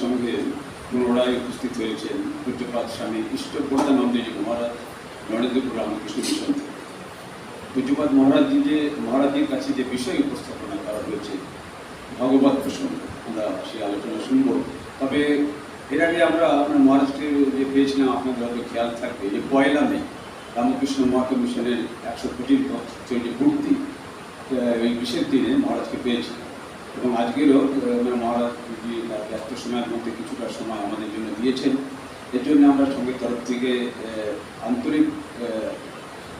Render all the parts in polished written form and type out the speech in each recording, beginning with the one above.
সঙ্গে পুনরায় উপস্থিত হয়েছেন পূজ্যপাদ স্বামী ইষ্টপ্রদানন্দজি মহারাজ নরেন্দ্রপুর রামকৃষ্ণ মিশন থেকে। পূজ্যপাদ মহারাজজির কাছে যে বিষয় উপস্থাপনা করা হয়েছে ভগবত প্রসঙ্গ, আমরা সেই আলোচনা শুনব। তবে এর আগে আমরা আপনার মহারাষ্ট্রের যে পেয়েছিলাম, আপনাদের হয়তো খেয়াল থাকবে যে 1 মে রামকৃষ্ণ মহাত্ম মিশনের 125 বছর যে পূর্তি, এই বিশেষ দিনে মহারাজকে পেয়েছি এবং আজকেরও মহারাজজি ব্যস্ত সময়ের মধ্যে কিছুটা সময় আমাদের জন্য দিয়েছেন। এর জন্য আমরা সঙ্গের তরফ থেকে আন্তরিক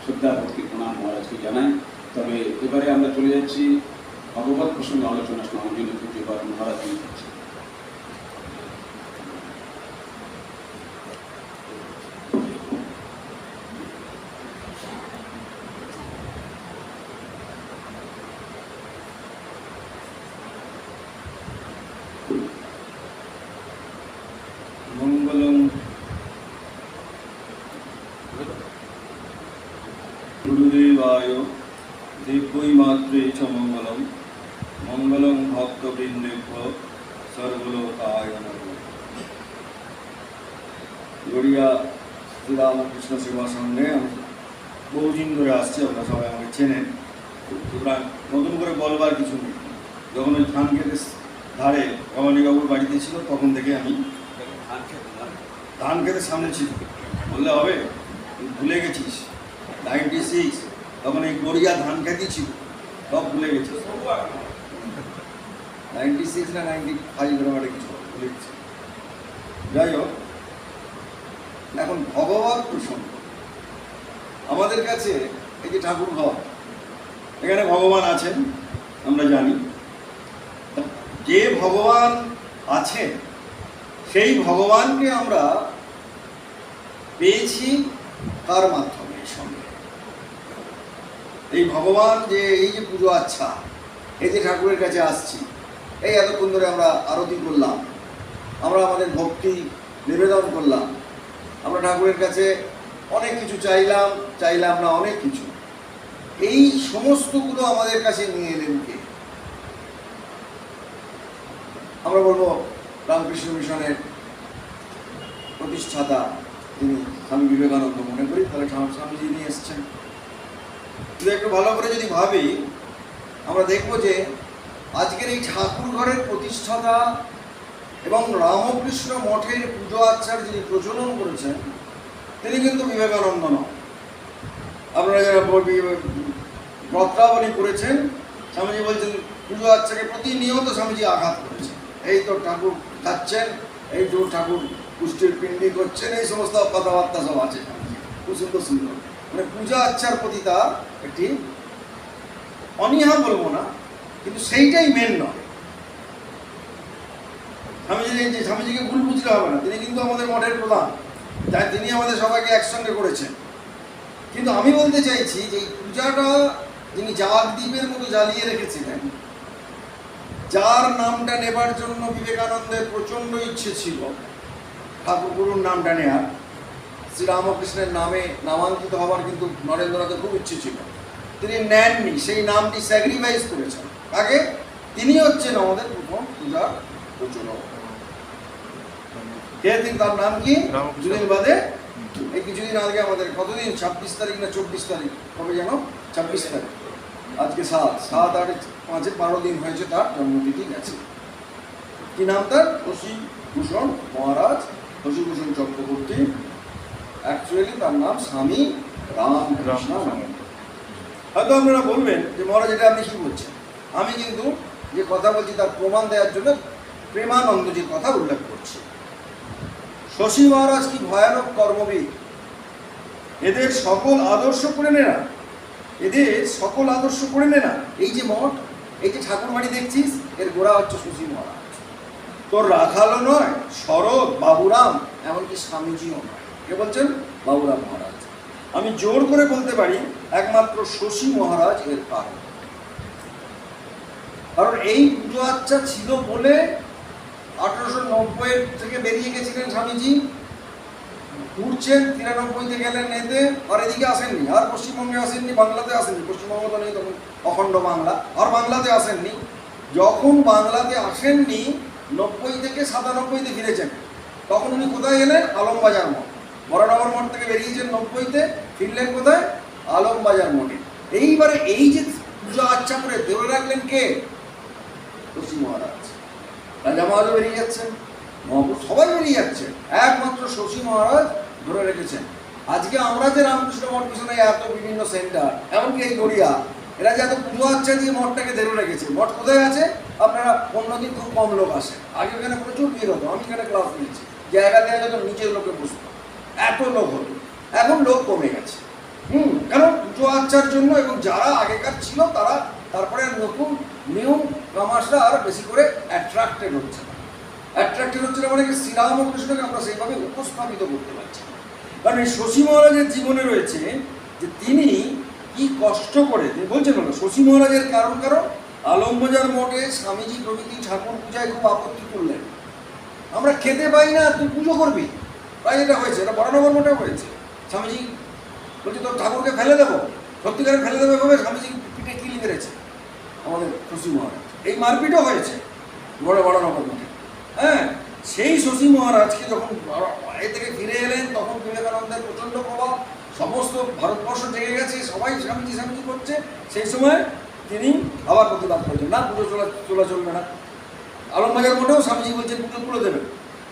শ্রদ্ধা ভক্তি প্রণাম মহারাজকে জানাই। তবে এবারে আমরা চলে যাচ্ছি ভগবত প্রসঙ্গে আলোচনা শোনার জন্য পূজ্যপাদ মহারাজজি কাছে। মঙ্গলং গুরুদেবায় দিব্যৈ মাত্রে চ মঙ্গলম মঙ্গলং ভক্তবৃন্দেভ্য সর্বলোকায় নমঃ। গড়িয়া শ্রীরামকৃষ্ণ সেবা সঙ্গে আমি বহুদিন ধরে আসছি, আপনারা সবাই আমাকে চেনেন, সুতরাং নতুন করে বলবার কিছু নেই। যখন ওই ধান খেতের ধারে রমণীবাবুর বাড়িতে ছিল তখন থেকে আমি ধান খেতের সামনে ছিল, বললে হবে ভুলে গেছিস 96 তখন এই গড়িয়া ধান খেতেই ছিল, সব ভুলে গেছিস। 96 না 95 এরকম একটা কিছু ভুলে গেছি। যাই হোক, এখন ভগবত প্রসঙ্গ আমাদের কাছে এই যে ঠাকুর ঘর, এখানে ভগবান আছেন আমরা জানি। যে ভগবান আছে সেই ভগবানকে আমরা পেয়েছি তার মাধ্যমে। সঙ্গে এই ভগবান যে এই যে পুজো, আচ্ছা এই যে ঠাকুরের কাছে আসছি, এই এতক্ষণ ধরে আমরা আরতি করলাম, আমরা আমাদের ভক্তি নিবেদন করলাম, আমরা ঠাকুরের কাছে অনেক কিছু চাইলাম না অনেক কিছু, এই সমস্তগুলো আমাদের কাছে নিয়ে এলেন কে? আমরা বলবো রামকৃষ্ণ মিশনের প্রতিষ্ঠাতা তিনি স্বামী বিবেকানন্দ মনে করি, তাহলে স্বামীজি নিয়ে এসছেন। কিন্তু একটু ভালো করে যদি ভাবি আমরা দেখব যে আজকের এই ঠাকুর ঘরের প্রতিষ্ঠাতা এবং রামকৃষ্ণ মঠের পুজো আচ্ছার যিনি প্রচলন করেছেন তিনি কিন্তু বিবেকানন্দ নন। আপনারা যারা পত্রাবলী করেছেন, স্বামীজি বলছেন পুজো আচ্ছাকে প্রতিনিয়ত স্বামীজি আঘাত করেছেন। এই তো ঠাকুর খাচ্ছেন, এই তো ঠাকুর পুষ্টির পিণ্ডি করছেন, এই সমস্ত কথাবার্তা সব আছে খুব সুন্দর সুন্দর। মানে পূজা আচ্ছার প্রতি তার একটি অনীহা বলবো না, কিন্তু সেইটাই মেন নয়। স্বামীজিকে ভুল বুঝতে হবে না, তিনি কিন্তু আমাদের মঠের প্রধান, তাই তিনি আমাদের সবাইকে একসঙ্গে করেছেন। কিন্তু আমি বলতে চাইছি যে এই পূজাটা যিনি জাগদ্বীপের মতো জ্বালিয়ে রেখেছিলেন, যার নামটা নেবার জন্য বিবেকানন্দের প্রচণ্ড ইচ্ছে ছিল ঠাকুরগুরুর নামটা নেওয়ার, শ্রীরামকৃষ্ণের নামে নামাঙ্কিত হওয়ার কিন্তু নরেন্দ্রনাথের খুব ইচ্ছে ছিল, তিনি নেননি, সেই নামটি স্যাক্রিফাইস করেছেন। আগে তিনি হচ্ছেন আমাদের প্রথম পূজার প্রচলক। কে তিনি? তার নাম কি? দুদিন বাদে, এই কিছুদিন আগে আমাদের কতদিন, 26 তারিখ না 24 তারিখ, কবে যেন 26 তারিখ, আজকে 7, 8, 5, 12 দিন হয়েছে তার জন্মতিথি গেছে। কি নাম তার? শশীভূষণ মহারাজ, শশীভূষণ চক্রবর্তী। অ্যাকচুয়ালি তার নাম স্বামী রামকৃষ্ণ। হয়তো আপনারা বলবেন যে মহারাজ এটা আপনি কি বলছেন? আমি কিন্তু যে কথা বলছি তার প্রমাণ দেওয়ার জন্য প্রেমানন্দজির কথা উল্লেখ করছি। শশী মহারাজ কি ভয়ানক কর্মবিদ, এদের সকল আদর্শ করে নে না, এদের সকল আদর্শ করে নে না। এই যে মঠ, এই যে ঠাকুর বাড়ি দেখছিস, এর গোড়া হচ্ছে শশী মহারাজ। তোর রাখালও নয়, শরৎ, বাবুরাম, এমনকি স্বামীজিও নয়। কে বলছেন? বাবুরাম মহারাজ। আমি জোর করে বলতে পারি একমাত্র শশী মহারাজ এর কারণ। কারণ এই পুজো আচ্ছা ছিল বলে 1890 থেকে বেরিয়ে গেছিলেন স্বামীজি, ঘুরছেন, 93-তে গেলেন এতে, আর এদিকে আসেননি, আর পশ্চিমবঙ্গে আসেননি, বাংলাতে আসেননি, পশ্চিমবঙ্গ তো নেই তখন, অখণ্ড বাংলা, আর বাংলাতে আসেননি। যখন বাংলাতে আসেননি 90 থেকে 97-তে ফিরেছেন। তখন উনি কোথায় গেলেন? আলমবাজার মঠ। বরানগর মঠ থেকে বেরিয়েছেন 90-তে, ফিরলেন কোথায়? আলমবাজার মঠে। এইবারে এই যে পূজা আচ্ছা করে ধরে রাখলেন কে? শশী মহারাজ। রাজা মহারাজ বেরিয়ে যাচ্ছেন, মহাপুরুষ সবাই বেরিয়ে যাচ্ছেন, একমাত্র শশী মহারাজ ধরে রেখেছেন। আজকে আমরা যে রামকৃষ্ণ মঠ পিছনে এত বিভিন্ন সেন্টার, এমনকি এই গড়িয়া, এরা যে এত পুজো আচ্ছা দিয়ে মঠটাকে ধরে রেখেছে। মঠ কোথায় আছে? আপনারা অন্যদিন খুব কম লোক আসে, আগে এখানে প্রচুর ভিড় হতো। আমি এখানে ক্লাস নিয়েছি, জায়গা দেওয়া যেত, নিচের লোকে বসতো, এত লোক হতো। এখন লোক কমে গেছে। কারণ পুজো আচ্ছার জন্য, এবং যারা আগেকার ছিল তারা তারপরে নতুন নিউ কামার্সরা আর বেশি করে অ্যাট্রাক্টেড হচ্ছে না। অ্যাট্রাক্টেড হচ্ছে না মানে কি, শ্রীরামকৃষ্ণকে আমরা সেইভাবে উপস্থাপিত করতে পারছি না। কারণ এই শশী মহারাজের জীবনে রয়েছে যে তিনি কি কষ্ট করে, বলছেন না শশী মহারাজের কারণ আলমবাজার মঠে স্বামীজি প্রভৃতি ঠাকুর পূজায় খুব আপত্তি করলেন। আমরা খেতে পাই না, তুই পুজো করবি। তাই এটা হয়েছে, এটা বরানগর মঠে হয়েছে। স্বামীজি বলছে তোর ঠাকুরকে ফেলে দেবো, সত্যিকারে ফেলে দেবে ভাবে স্বামীজি পিঠে কিল মেরেছে আমাদের শশী মহারাজ। এই মারপিটও হয়েছে বরানগর মঠে। হ্যাঁ, সেই শশী মহারাজকে যখন এ থেকে ফিরে এলেন, তখন বিবেকানন্দের প্রচণ্ড প্রভাব, সমস্ত ভারতবর্ষ জেগে গেছে, সবাই স্বামীজি স্বামীজি করছে। সেই সময় তিনি আবার প্রতিবাদ করেছেন, না পুজো চলা চলবে না। আলমবাজার মঠেও স্বামীজি বলছেন পুজো তুলে দেবেন।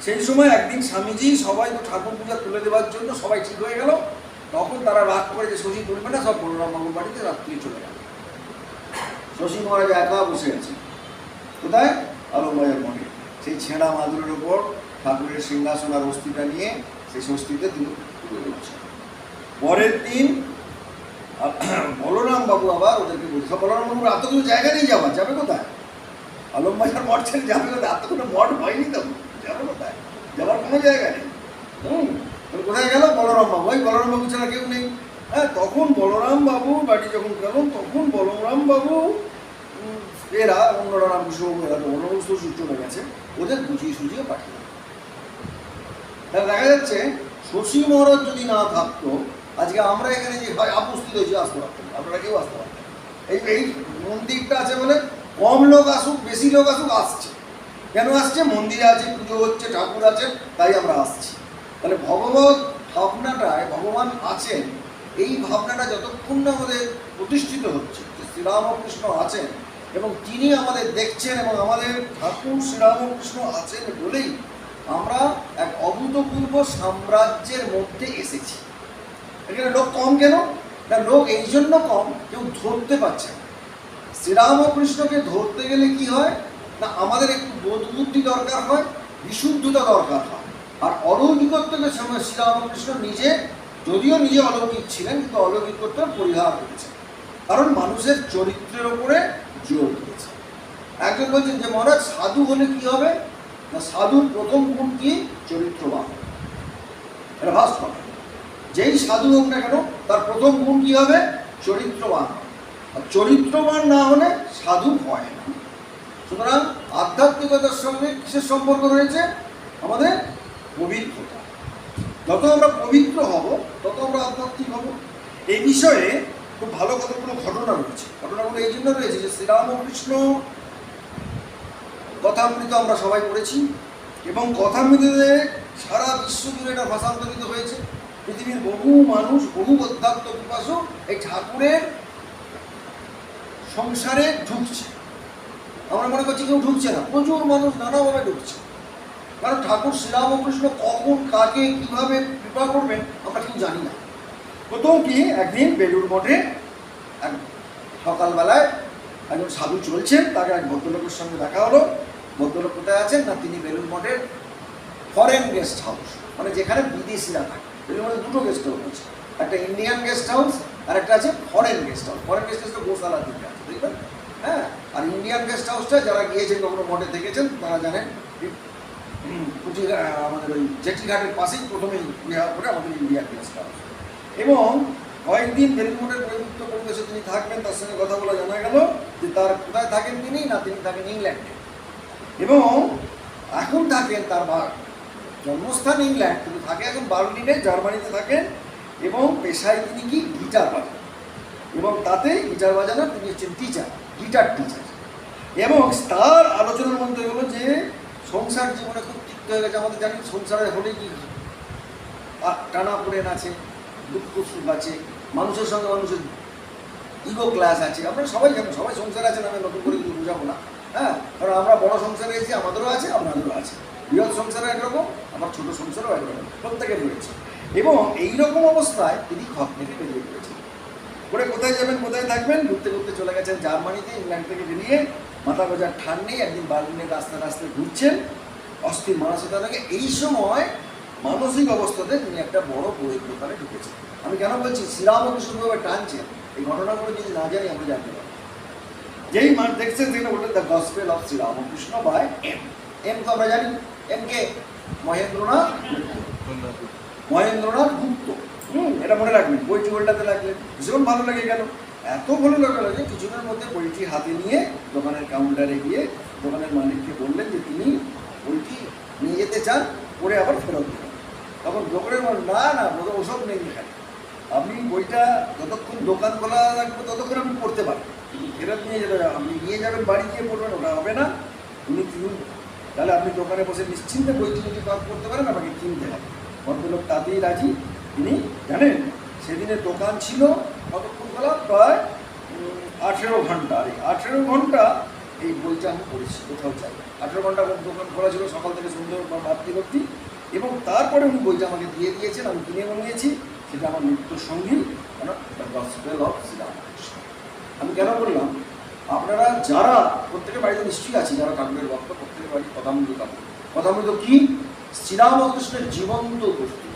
সেই সময় একদিন স্বামীজি সবাই তো ঠাকুর পূজা তুলে দেওয়ার জন্য সবাই ঠিক হয়ে গেল। তখন তারা রাগ করে যে শশী তুলবে না, সব বলরাম বাবুর বাড়িতে রাত্রি চলে গেল। শশী মহারাজ একা বসে আছে কোথায়? আলমবাজার মঠে। সেই ছেঁড়া মাদুরের ওপর ঠাকুরের সিংহাসন আর অস্থিটা নিয়ে সেই ষষ্ঠীতে তিনি পুজো করছেন। পরের দিন বলরাম বাবু আবার ওদেরকে বলছে, বলরাম বাবুর এত কিছু জায়গা নেই, যাবে কোথায়? আলমবাজার মঠ ছেড়ে যাবে কোথায়? এত কোনো মঠ হয়নি তো, যাবে কোথায়? যাবার কোনো জায়গা নেই। কোথায় গেল? বলরাম বাবু। ওই বলরাম বাবু ছাড়া কেউ নেই। হ্যাঁ, তখন বলরাম বাবু বাড়ি যখন গেল, তখন বলরাম বাবু এরা অন্যরা রামকৃষ্ণবাবু, এরা তো অন্যবস্তু চলে গেছে, ওদের বুঝিয়ে সুঝিয়ে পাঠিয়ে। তাহলে দেখা যাচ্ছে শশী মহারাজ যদি না থাকতো, আজকে আমরা এখানে যে উপস্থিত হয়েছি আসতে পারতাম, আপনারা কেউ আসতে পারতেন। এই মন্দিরটা আছে বলে কম লোক আসুক বেশি লোক আসুক, আসছে। কেন আসছে? মন্দিরে আছে, পুজো হচ্ছে, ঠাকুর আছেন, তাই আমরা আসছি। তাহলে ভগবত ভাবনাটায় ভগবান আছেন, এই ভাবনাটা যতক্ষণ না আমাদের প্রতিষ্ঠিত হচ্ছে যে শ্রীরামকৃষ্ণ আছেন এবং তিনি আমাদের দেখছেন, এবং আমাদের ঠাকুর শ্রীরামকৃষ্ণ আছেন বলেই আমরা এক অভূতপূর্ব সাম্রাজ্যের মধ্যে এসেছি। এখানে লোক কম কেন? না, লোক এই জন্য কম, কেউ ধরতে পারছে না। শ্রীরামকৃষ্ণকে ধরতে গেলে কি হয় না, আমাদের একটু বোধ বুদ্ধি দরকার হয়, বিশুদ্ধতা দরকার হয়। আর অলৌকিকত্বকে সময় শ্রীরামকৃষ্ণ নিজে, যদিও নিজে অলৌকিক ছিলেন, কিন্তু অলৌকিকত্ব পরিহার করেছেন, কারণ মানুষের চরিত্রের ওপরে জোর দিয়েছে। একজন বলছেন যে মহারাজ সাধু হলে কি হবে না, সাধুর প্রথম গুণ কি? চরিত্রবান। এটা ভাস্ত হবে, যেই সাধু হোক না কেন তার প্রথম গুণ কি হবে? চরিত্রবান। আর চরিত্রবান না হলে সাধু হয় না। সুতরাং আধ্যাত্মিকতার সঙ্গে কিসের সম্পর্ক রয়েছে? আমাদের পবিত্রতা। যত আমরা পবিত্র হব তত আমরা আধ্যাত্মিক হব। এই বিষয়ে খুব ভালো কতগুলো ঘটনা রয়েছে। ঘটনাগুলো এই জন্য রয়েছে যে শ্রীরামকৃষ্ণ কথামৃত আমরা সবাই পড়েছি, এবং কথামৃততে সারা বিশ্ব জুড়ে এটা ভাষান্তরিত হয়েছে। পৃথিবীর বহু মানুষ, বহু অধ্যাত্ম পিপাসু এই ঠাকুরের সংসারে ঢুকছে। আমরা মনে করছি কেউ ঢুকছে না, প্রচুর মানুষ নানাভাবে ঢুকছে। কারণ ঠাকুর শ্রীরামকৃষ্ণ কখন কাকে কিভাবে কৃপা করবেন আমরা কেউ জানি না। প্রথম কি, একদিন বেলুড় মঠে এক সকালবেলায় একজন সাধু চলছেন, তাকে এক ভদ্রলোকের সঙ্গে দেখা হলো। ভদ্রলোক কোথায় আছেন না, তিনি বেলুড় মঠের ফরেন গেস্ট হাউস, মানে যেখানে বিদেশিরা থাকে। বেলুড় মঠে দুটো গেস্ট হাউস আছে, একটা ইন্ডিয়ান গেস্ট হাউস আর একটা আছে foreign guest house. Foreign guest হাউসটা গোশালার দিকে আছে, দেখবেন। হ্যাঁ, আর ইন্ডিয়ান গেস্ট হাউসটা যারা গিয়েছেন, কখনো মঠে থেকেছেন তারা জানেন, আমাদের ওই জেটিঘাটের পাশেই প্রথমেই বিহার করে আমাদের ইন্ডিয়ান গেস্ট হাউস। এবং কয়েকদিন বেলুড় মঠের পরিবৃত্ত পরিবেশে তিনি থাকবেন। তার সঙ্গে কথা বলা জানা গেল যে তার কোথায় থাকেন তিনি না, তিনি থাকেন ইংল্যান্ডে, এবং এখন থাকেন তার জন্মস্থান ইংল্যান্ড, কিন্তু থাকে এখন বার্লিনে, জার্মানিতে থাকেন। এবং পেশায় তিনি কি গিটার বাজান, এবং তাতে গিটার বাজানো তিনি হচ্ছেন টিচার, গিটার টিচার। এবং তার আলোচনার মধ্যে হলো যে সংসার জীবনে খুব তিক্ত হয়ে গেছে আমাদের, জানেন সংসারে হলে কি টানা পড়েন আছে, দুঃখ সুখ আছে, মানুষের সঙ্গে মানুষের ইগো ক্লাস আছে, আপনারা সবাই জানেন, সবাই সংসার আছেন, আমি নতুন করে কিছু বোঝাবো না। হ্যাঁ, কারণ আমরা বড় সংসারে এসেছি, আমাদেরও আছে আপনাদেরও আছে, বৃহৎ সংসারও একরকম, আবার ছোটো সংসারও একরকম, প্রত্যেকের রয়েছে। এবং এইরকম অবস্থায় তিনি ঘর থেকে বেরিয়ে পড়েছেন। করে কোথায় যাবেন কোথায় থাকবেন, ঘুরতে ঘুরতে চলে গেছেন জার্মানিতে, ইংল্যান্ড থেকে বেরিয়ে মাথা গোজার ঠান নেই, একদিন বার্লিনের রাস্তায় রাস্তায় ঘুরছেন অস্থির মানসিকতা থেকে। এই সময় মানসিক অবস্থাতে তিনি একটা বড় বইয়ের দোকানে ঢুকেছেন। আমি কেন বলছি, শ্রীরামকৃষ্ণভাবে টানছেন, এই ঘটনাগুলো যদি না জানি আমরা জানতে পারি। যেই মান দেখছেন সেখানে বললেন the gospel of Sri Ramakrishna by M. M তো আমরা জানি, এম কে মহেন্দ্রনাথ গুপ্ত। এটা মনে রাখবেন, বইটি উল্টাতে লাগলেন, ভীষণ ভালো লেগে গেল। এত ভালো লাগলো যে কিছুদিনের মধ্যে বইটি হাতে নিয়ে দোকানের কাউন্টারে গিয়ে দোকানের মালিককে বললেন যে তিনি বইটি নিয়ে যেতে চান, পরে আবার ফেরত দেবেন। তখন দোকানের না না ওসব নেই এখানে, আপনি বইটা যতক্ষণ দোকান খোলা রাখবো ততক্ষণ আপনি পড়তে পারেন, কিন্তু ফেরত নিয়ে যেতে হবে, আপনি নিয়ে যাবেন বাড়ি গিয়ে পড়বেন, ওটা হবে না। উনি কিনুন, তাহলে আপনি দোকানে বসে নিশ্চিন্তে বইটি যদি পাঠ করতে পারেন, আপনাকে কিনতে হবে। ভদ্রলোক তাতেই রাজি। তিনি জানেন সেদিনের দোকান ছিল কতক্ষণ খোলা, প্রায় 18 ঘন্টা। আর এই 18 ঘন্টা এই বইটা আমি পড়েছি, কোথাও চাই 18 ঘন্টা দোকান খোলা ছিল, সকাল থেকে সন্ধ্যে রাত্রি। এবং তারপরে উনি বইটা আমাকে দিয়ে দিয়েছেন, আমি কিনে নিয়েছি, সেটা আমার নিত্য সঙ্গী, দ্য গসপেল অফ শ্রীরামকৃষ্ণ। আমি কেন বললাম, আপনারা যারা প্রত্যেকের বাড়িতে নিশ্চয়ই আছে, যারা ঠাকুরের ভক্ত, প্রত্যেকের বাড়ি কথামৃত কাপড়। কথামৃত কি? শ্রীরামকৃষ্ণের জীবন্ত উপস্থিতি।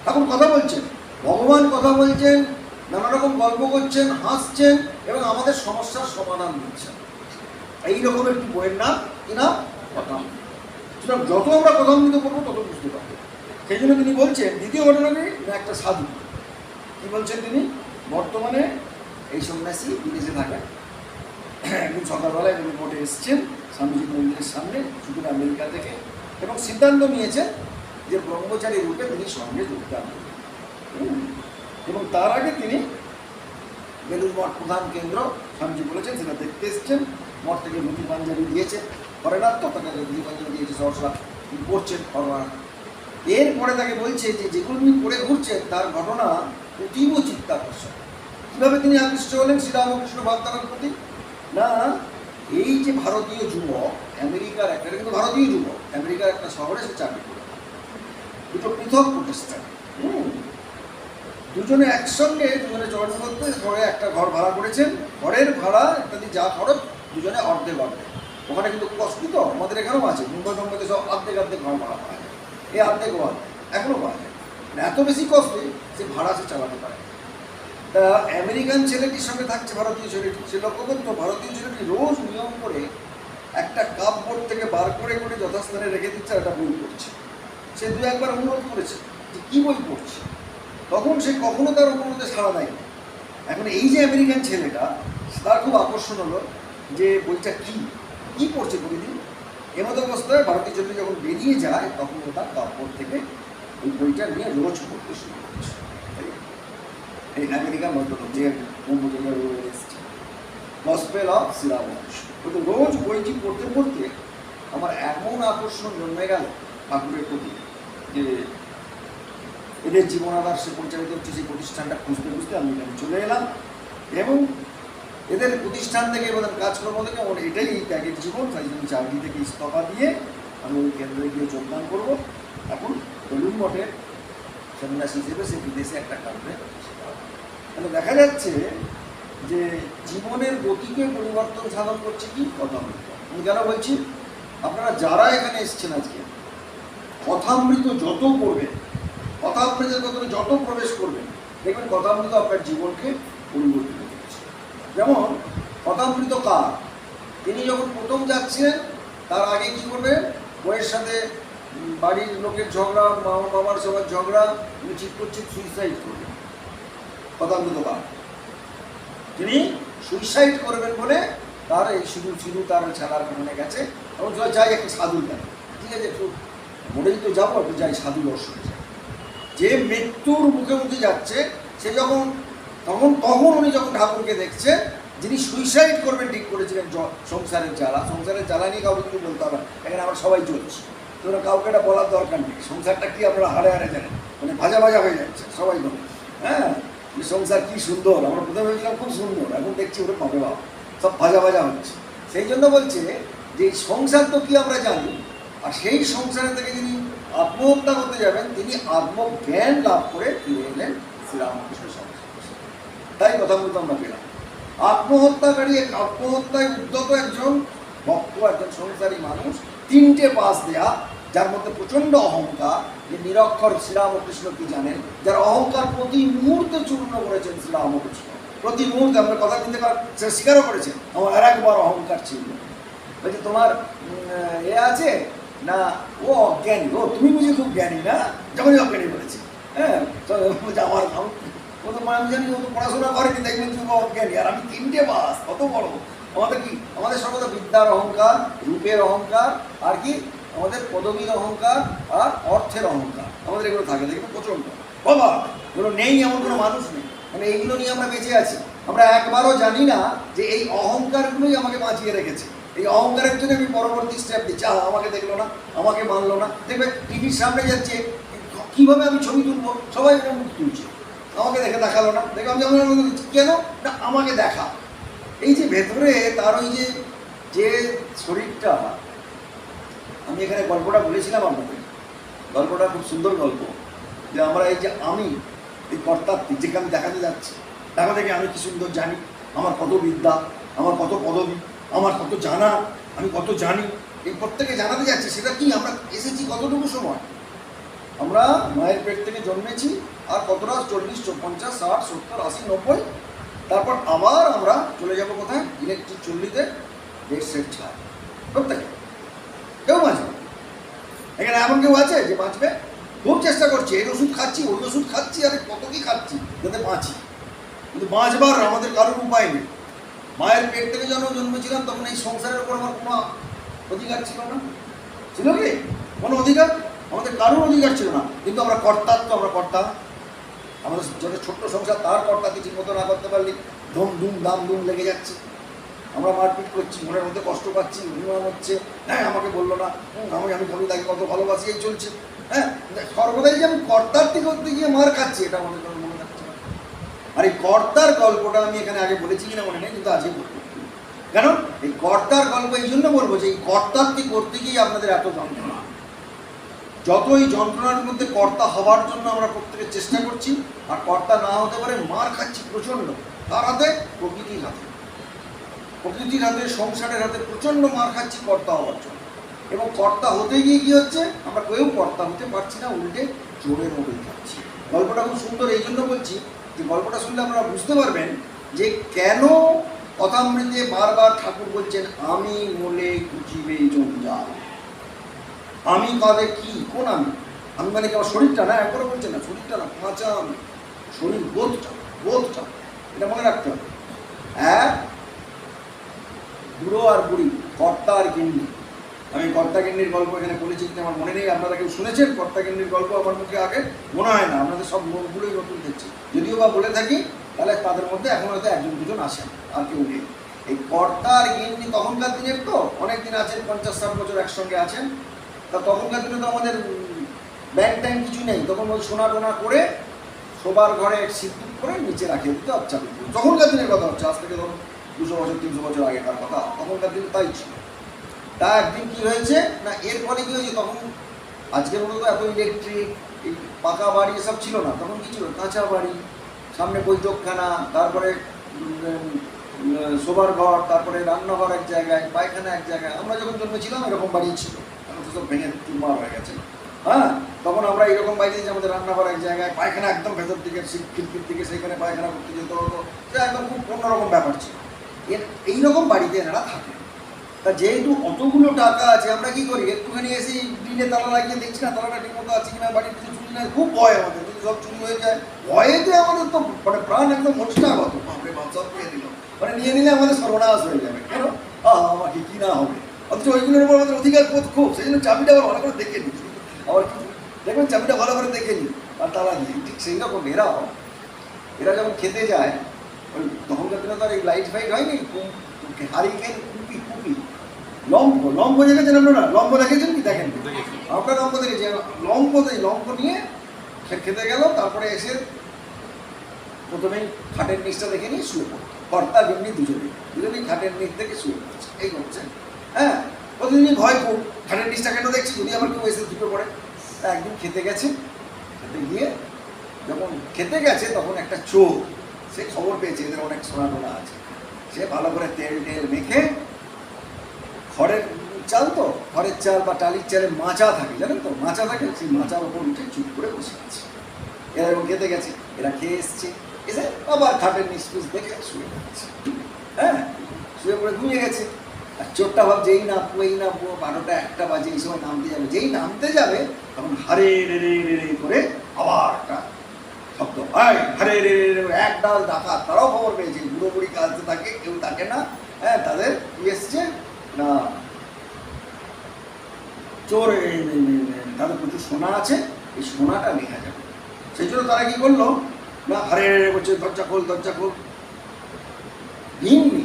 ঠাকুর কথা বলছেন, ভগবান কথা বলছেন, নানা রকম গল্প করছেন, হাসছেন এবং আমাদের সমস্যার সমাধান দিচ্ছেন। এইরকম একটি বইয়ের নাম কি না? কথামৃত। সুতরাং যত আমরা কথামৃত করবো তত বুঝতে পারবো। সেই জন্য তিনি বলছেন, দ্বিতীয় ঘটনাটি না একটা সাধু। কি বলছেন তিনি? বর্তমানে এই সন্ন্যাসী বিদেশে থাকেন, একদিন সকালবেলায় তিনি মোটে এসছেন স্বামীজির মন্দিরের সামনে, শুধু আমেরিকা থেকে, এবং সিদ্ধান্ত নিয়েছেন যে ব্রহ্মচারী রূপে তিনি সঙ্গে যোগদান করবেন। এবং তার আগে তিনি বেলুর মঠ প্রধান কেন্দ্র, স্বামীজি বলেছেন, সেটা দেখতে এসছেন। মঠ থেকে ধুতি পাঞ্জাবি দিয়েছে, ফরেনার তো, তাকে ধুতি পাঞ্জাবি দিয়েছে, সরসা পড়ছেন ফরেনার। এরপরে তাকে বলছে যে যেগুলো তিনি পড়ে ঘুরছেন তার ঘটনা অতীব চিত্তাকর্ষণ। কীভাবে তিনি আকৃষ্ট হলেন শ্রীরামকৃষ্ণ ভাবধারার প্রতি? না, এই যে ভারতীয় যুবক, আমেরিকার একটা, কিন্তু ভারতীয় যুবক আমেরিকার একটা শহরে সে চাকরি করে, দুটো পৃথক প্রতিষ্ঠান, দুজনে একসঙ্গে দুজনে চলাচল করতে শহরে একটা ঘর ভাড়া করেছেন। ঘরের ভাড়া ইত্যাদি যা খরচ দুজনে অর্ধেক অর্ধেক। ওখানে কিন্তু কষ্ট তো আমাদের এখানেও আছে, মুম্বাই টম্বাইতে সব অর্ধেক অর্ধেক ঘর ভাড়া পাওয়া যায়, এই অর্ধেক ঘর এখনও পাওয়া যায়। এত বেশি কষ্টে সে ভাড়া সে চালাতে পারে। তা আমেরিকান ছেলেটির সঙ্গে থাকছে ভারতীয় ছেলেটি। সে লক্ষ্য করতো ভারতীয় ছেলেটি রোজ নিয়ম করে একটা কাপ বোর্ড থেকে বার করে করে যথাস্থানে রেখে দিচ্ছে, একটা বই পড়ছে। সে দু একবার অনুরোধ করেছে যে কী বই পড়ছে, তখন সে কখনো তার অনুরোধে সাড়া দেয়নি। এখন এই যে আমেরিকান ছেলেটা, তার খুব আকর্ষণ হলো যে বইটা কী পড়ছে প্রতিদিন। এমতো অবস্থায় ভারতীয় ছেলেটি যখন বেরিয়ে যায়, তখন ও তার কাপ বোর্ড থেকে ওই বইটা নিয়ে রোজ পড়তে শুরু করছে। এই আমেরিকার মধ্যে যে ব্রহ্মচর্য এসছে, গসপেল অফ শ্রীরামকৃষ্ণ। কিন্তু রোজ বইটি পড়তে পড়তে আমার এমন আকর্ষণ জন্মে গেল ঠাকুরের প্রতি যে এদের জীবন আদর্শে পরিচালিত হচ্ছে সেই প্রতিষ্ঠানটা খুঁজতে খুঁজতে আমি এখানে চলে এলাম। এবং এদের প্রতিষ্ঠান থেকে এবং কাজকর্ম থেকে আমার এটাই ত্যাগের জীবন। তাই জন্য চাকরি থেকে ইস্তফা দিয়ে আমি ওই কেন্দ্রে গিয়ে যোগদান করবো। এখন বেলুর মঠের সন্ন্যাসী হিসেবে সে বিদেশে একটা কারণে। তাহলে দেখা যাচ্ছে যে জীবনের গতিকে পরিবর্তন সাধন করছে কি? কথামৃত। আমি কেন বলছি, আপনারা যারা এখানে এসছেন আজকে, কথামৃত যত পড়বেন, কথামৃতের ভেতরে যত প্রবেশ করবেন, দেখবেন কথামৃত আপনার জীবনকে পরিবর্তিত করছে। যেমন কথামৃত কার? তিনি যখন প্রথম যাচ্ছিলেন তার আগে কী করবেন? বইয়ের সাথে বাড়ির লোকের ঝগড়া, মামার সবার ঝগড়া, তিনি ঠিক করছেন সুইসাইড করবেন। কথামৃত কার? তিনি সুইসাইড করবেন বলে তার এই শুধু তার ছাড়ার কারণে গেছে। এবং যাই একটা সাধুর কাছে, ঠিক আছে, একটু মরেই তো যাবো, একটু যাই সাধু দর্শনে যাই। যে মৃত্যুর মুখে মুখে যাচ্ছে সে যখন তখন উনি যখন ঠাকুরকে দেখছে, যিনি সুইসাইড করবেন ঠিক করেছিলেন সংসারের জ্বালা নিয়ে কাউকে কিছু বলতে হবে না, এখানে আমরা সবাই চলছি, তোমরা কাউকে এটা বলার দরকার নেই। সংসারটা কি আপনারা হাড়ে হাড়ে জানেন, মানে ভাজা ভাজা হয়ে যাচ্ছে সবাই বলে। হ্যাঁ, সংসার কি সুন্দর, আমরা প্রথমে ভেবেছিলাম খুব সুন্দর, এখন দেখছি ওটা পাবে বাবা সব ভাজা ভাজা হচ্ছে। সেই জন্য বলছে যে এই সংসার তো কি আমরা জানি, আর সেই সংসারে থেকে যিনি আত্মহত্যা করতে যাবেন তিনি আত্মজ্ঞান লাভ করে ফিরে এলেন শ্রীরামকৃষ্ণ সংসার। তাই কথা বলতে আমরা পেলাম আত্মহত্যাকারী, আত্মহত্যায় উদ্যত একজন ভক্ত, একজন সংসারী মানুষ, 3টে পাস দেয়া, যার মধ্যে প্রচণ্ড অহংকার, যে নিরক্ষর শ্রীরামকৃষ্ণ কি জানেন, যার অহংকার প্রতি মুহূর্তে চূর্ণ করেছেন শ্রীরামকৃষ্ণ, প্রতি মুহূর্তে। আমরা কথা বলতে সে স্বীকারও করেছেন আমার আর একবার অহংকার ছিল। বলছে তোমার আছে না, ও অজ্ঞানী, ও তুমি বুঝি খুব জ্ঞানী না, যখনই অজ্ঞানী বলেছে। হ্যাঁ, আমার ও তো আমি জানি ও তো পড়াশোনা করেনি, দেখবেন তুমি অজ্ঞানী, আর আমি 3টে পাস, কত বড়। আমাদের কি, আমাদের সর্বদা বিদ্যার অহংকার, রূপের অহংকার, আর কি আমাদের পদবীর অহংকার আর অর্থের অহংকার, আমাদের এগুলো থাকে, দেখবেন প্রচণ্ড। বাবা এগুলো নেই এমন কোনো মানুষ নেই, মানে এইগুলো নিয়ে আমরা বেঁচে আছি। আমরা একবারও জানি না যে এই অহংকারগুলোই আমাকে বাঁচিয়ে রেখেছে। এই অহংকারের জন্য আমি পরবর্তী স্টেপ দিচ্ছি, আমাকে দেখলো না, আমাকে মানলো না। দেখবে টিভির সামনে যাচ্ছে, কীভাবে আমি ছবি তুলবো, সবাই এটা মুখ তুলছে, আমাকে দেখে দেখালো না, দেখো আমি কেন না আমাকে দেখা। এই যে ভেতরে তার ওই যে শরীরটা, আমি এখানে গল্পটা বলেছিলাম আপনাদের, গল্পটা খুব সুন্দর গল্প, যে আমরা এই যে আমি এই কর্তাত্মিক যেখানে আমি দেখাতে যাচ্ছি, দেখা থেকে আমি কি সুন্দর জানি, আমার কত বিদ্যা, আমার কত পদবী, আমার কত জানা, আমি কত জানি, এই প্রত্যেকে জানাতে যাচ্ছি। সেটা কি, আমরা এসেছি কতটুকু সময়, আমরা মায়ের পেট থেকে জন্মেছি, আর কতটা 40, 50, 60, 70, 80, 90, তারপর আবার আমরা চলে যাব কোথায়, ইলেকট্রিক চুল্লিতে, ডেট সেট ছাড়। প্রত্যেকে কেউ বাঁচবে, এখানে এমন কেউ আছে যে বাঁচবে? খুব চেষ্টা করছি, এই ওষুধ খাচ্ছি, ওই ওষুধ খাচ্ছি, আরে কত কি খাচ্ছি যাতে বাঁচি, কিন্তু বাঁচবার আমাদের কারোর উপায় নেই। মায়ের পেট থেকে যখন জন্মেছিলাম তখন এই সংসারের উপর আমার কোনো অধিকার ছিল না, ছিল কি কোনো অধিকার? আমাদের কারোর অধিকার ছিল না, কিন্তু আমরা কর্তাত্ব, আমরা কর্তা। আমাদের যত ছোট্ট সংসার, তার কর্তাকে ঠিক মতো না করতে পারলে ধুম ধুম দাম ধুম লেগে যাচ্ছে, আমরা মারপিট করছি, মনের মধ্যে কষ্ট পাচ্ছি, অভিমান হচ্ছে, হ্যাঁ আমাকে বললো না, আমি তাকে কত ভালোবাসি, এই চলছে। হ্যাঁ, সর্বদাই যে আমি কর্তার্থী করতে গিয়ে মার খাচ্ছি, এটা আমাদের কোনো মনে থাকছে না। আর এই কর্তার গল্পটা আমি এখানে আগে বলেছি কিনা মনে নেই, কিন্তু আজকে বলবো। কেন এই কর্তার গল্প এই জন্য বলবো যে এই কর্তার্থী করতে গিয়ে আপনাদের এত যন্ত্রণা, যত এই যন্ত্রণার মধ্যে কর্তা হওয়ার জন্য আমরা প্রত্যেকে চেষ্টা করছি, আর কর্তা না হতে পারে মার খাচ্ছি প্রচণ্ড। তার হাতে, প্রকৃতির হাতে, প্রকৃতির হাতে, সংসারের হাতে প্রচণ্ড মার খাচ্ছি কর্তা হওয়ার জন্য। এবং কর্তা হতে গিয়ে কী হচ্ছে, আমরা কেউ কর্তা হতে পারছি না, উল্টে চোরের মতোই থাকছি। গল্পটা খুব সুন্দর, এই জন্য বলছি যে গল্পটা শুনলে আপনারা বুঝতে পারবেন যে কেন কথামৃতে বারবার ঠাকুর বলছেন আমি মোলে ঘুচিবে জঞ্জাল। আমি কাদের কি, কোন আমি? আমি মানে কি আমার শরীরটা না, একবারও বলছে না শরীরটা না, কাঁচা আমি, শরীর বোধটা, এটা মনে রাখতে হবে। হ্যাঁ, বুড়ো আর বুড়ি, কর্তা আর গিন্নি। আমি কর্তা গিন্নির গল্প এখানে বলেছি কিন্তু আমার মনে নেই, আপনারা কেউ শুনেছেন কর্তা গিন্নির গল্প? আমার মুখে আগে মনে হয় না, আপনাদের সব মুখগুলোই নতুন দেখছি। যদিও বা বলে থাকি তাহলে তাদের মধ্যে এখন হয়তো 1-2 আসেন, আর কেউ নেই। এই কর্তা আর গিন্নি তখনকার দিনের, তো অনেক দিন আছেন, 50-60 বছর একসঙ্গে আছেন। তা তখনকার দিনে তো আমাদের ব্যাংক ট্যাঙ্ক কিছু নেই, তখন ওই সোনা টোনা করে শোবার ঘরে সিদ্ধ করে নিচে রাখে দিতে আচ্ছা। তখনকার দিনের কথা হচ্ছে, আজ থেকে ধরুন 200 বছর 300 বছর আগেকার কথা, তখনকার দিনে তাই ছিল। তা একদিন কী হয়েছে না, এরপরে কী হয়েছে, তখন আজকের মতো তো এত ইলেকট্রিক, এই পাকা বাড়ি এসব ছিল না, তখন কী ছিল, কাঁচা বাড়ি, সামনে বৈঠকখানা, তারপরে শোবার ঘর, তারপরে রান্নাঘর এক জায়গায়, পায়খানা এক জায়গায়। আমরা যখন জন্মেছিলাম এরকম বাড়ি ছিল, এখন তো সব ভেঙে চুরমার হয়ে গেছে। হ্যাঁ, তখন আমরা এইরকম বাড়িতে যে আমাদের রান্নাঘর এক জায়গায়, পায়খানা একদম ভেতর দিকে, খিড়কির দিকে, সেখানে পায়খানা করতে যেতে হতো, সে একদম খুব অন্যরকম ব্যাপার ছিল। এইরকম বাড়িতে এনারা থাকে। তা যেহেতু অতগুলো টাকা আছে, আমরা কি করি, একটুখানি এসে দিনে তালা লাগিয়ে দেখছি না তালাটা ঠিক মতো আছে কিনা, বাড়ির কিছু চুরি না, খুব ভয় আমাদের, যদি সব চুরি হয়ে যায় ভয়েতে আমাদের তো মানে প্রাণ একদম মনস্টাগত, বাপরে বাপ সব নিয়ে দিল, মানে নিয়ে নিলে আমাদের সর্বনাশ হয়ে যাবে। কেন, আমাকে কি না হবে, অথচ ওইগুলোর উপর আমাদের অধিকার বোধ খুব, সেই জন্য চাবিটা আবার ভালো করে দেখে নিই, আবার দেখবেন চাবিটা ভালো করে দেখে নিই আর তালা দিই। ঠিক সেই রকম এরা যখন খেতে যায়, ওই তখনকার দিনে তো আর এই লাইট ফাইট হয়নি, হারিকেন, কুপি কুপি, লম্ব লম্ব দেখেছেন আপনারা? লম্ব দেখেছেন কি? দেখেন আপনার লম্ব দেখেছি। লম্ব নিয়ে খেতে গেল, তারপরে এসে প্রথমেই খাটের নিচটা দেখে নিয়ে শুয়ে পড়তো। কর্তা যেমনি দুজনেই খাটের নিচ থেকে শুয়ে পড়ছে, এই করছে। হ্যাঁ, প্রতিদিনই ভয় খুব, খাটের নিচটা কেন দেখছি, যদি আবার কেউ এসে ঢুকে পড়ে। তা একদিন খেতে গেছে, খেতে গিয়ে যখন খেতে গেছে তখন একটা চোর, সে খবর পেয়েছে এদের অনেক সোনা টোনা আছে, সে ভালো করে তেল মেখে, খড়ের চাল তো, খড়ের চাল বা টালির চালের মাচা থাকে, জানেন তো, মাচা থাকে, সেই মাচার ওপর উঠে চুপ করে বসে আছে। এরা এবং খেতে গেছে, এরা খেয়ে এসছে, এসে আবার খাটের নিষ্পুষ দেখে শুয়ে পড়েছে। হ্যাঁ, শুয়ে পড়ে ঘুমিয়ে গেছে। আর চোরটা ভাবছে এই নামবো 12টা 1টা বাজে, এই সময় নামতে যাবে। যেই নামতে যাবে তখন হারে রে রে রে রে করে আবার একটা শব্দ, হারে রে রে রে, এক ডাল ডাকাত, তারাও খবর পেয়েছে, বুড়ো বুড়ি কাজতে থাকে, কেউ থাকে না। হ্যাঁ, তাদের কি এসছে না, চোর, তাদের প্রচুর সোনা আছে, এই সোনাটা লেখা যাবে। সেই জন্য তারা কি করলো না, হারে বলছে দরজা খোল দরজা খোল। ভিন্নি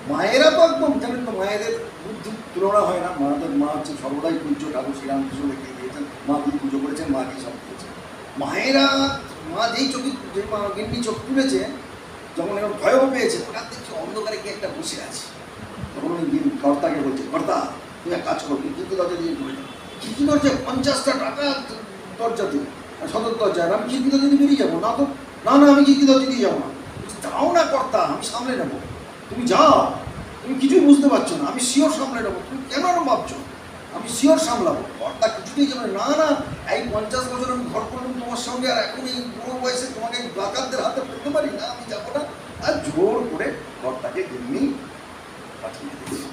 মায়েরা তো একদম জানেন তো, মায়েদের বুদ্ধির তুলনা হয় না। মা হচ্ছে সর্বদাই পূজ্য, ঠাকুর শ্রীরামকৃষ্ণ দেখিয়ে দিয়েছেন, মা কি পুজো করেছেন, মা কি সব করেছেন। মায়েরা, মা যেই চোখে, যে মা গিন্নি চোখ তুলেছে, যখন এরকম ভয়ও পেয়েছে, হঠাৎ দেখছি অন্ধকারে কি একটা বসে আছে। তখন ওই কর্তাকে বলছে, কর্তা তুই এক কাজ করবি, কিন্তু দরজা দিয়ে ঘুরে যাবো। খিড়কি দরজা 50টা টাকা দরজাতে, সদর দরজায়, আমি খিড়কি দরজা দিয়ে বেরিয়ে যাবো না তো, না আমি খিড়কি দরজা দিয়ে যাবো না। যাও না কর্তা, আমি সামলে নেবো, তুমি যাও, তুমি কিছুই বুঝতে পারছো না, আমি শিওর সামলে নেবো, তুমি কেন এরকম ভাবছো, আমি শিওর সামলাবো। কর্তা কিছুতেই যাবে না, এই 50 বছর আমি ঘর করলাম তোমার সঙ্গে, আর এখন এই বুড়ো বয়সে তোমাকে ডাকাতদের হাতে পড়তে পারি না, আমি যাবো না। আর জোর করে কর্তাকে গিন্নি পাঠিয়ে দিয়েছে।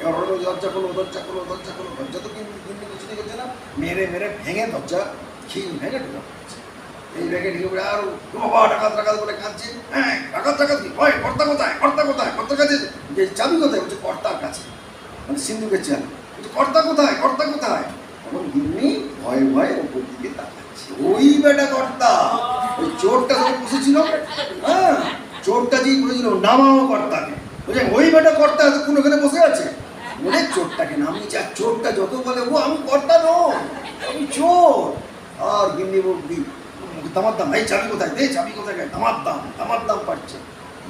এবার দরজা খোলো দরজা খোলো দরজা খোলো, দরজা তো কিন্তু কিছুতেই করছে না, মেরে ভেঙে দরজা খিল ভেঙে ঢুকে পড়ছে। এই ভেঙে ঢুকে পড়ে আর বাবা ডাকাত বলে কাঁদছে। হ্যাঁ, ডাকাত কি হয়, কর্তা কোথায়, কর্তার কাছে, যে চাবি কোথায়, বলছে কর্তার কাছে, মানে সিন্ধুকের চাবি, বলছে কর্তা কোথায়। তখন গিন্নি ভয়ে ওপর দিকে তাকাচ্ছে, ওই বেটা কর্তা, ওই চোরটা যখন বসেছিল, হ্যাঁ, চোরটা যেই বলেছিল নামাও কর্তাকে, বলছে ওই বেটা কর্তা এতক্ষণ ওখানে বসে আছে, বলে চোরটাকে নামিয়েছে। আর চোরটা যত বলে ও আমি কর্তা নই, আমি চোর। আর গিন্নি বলবি দামার দাম, এই চাবি কোথায়, দে চাবি কোথায়, দামার দাম পাচ্ছে।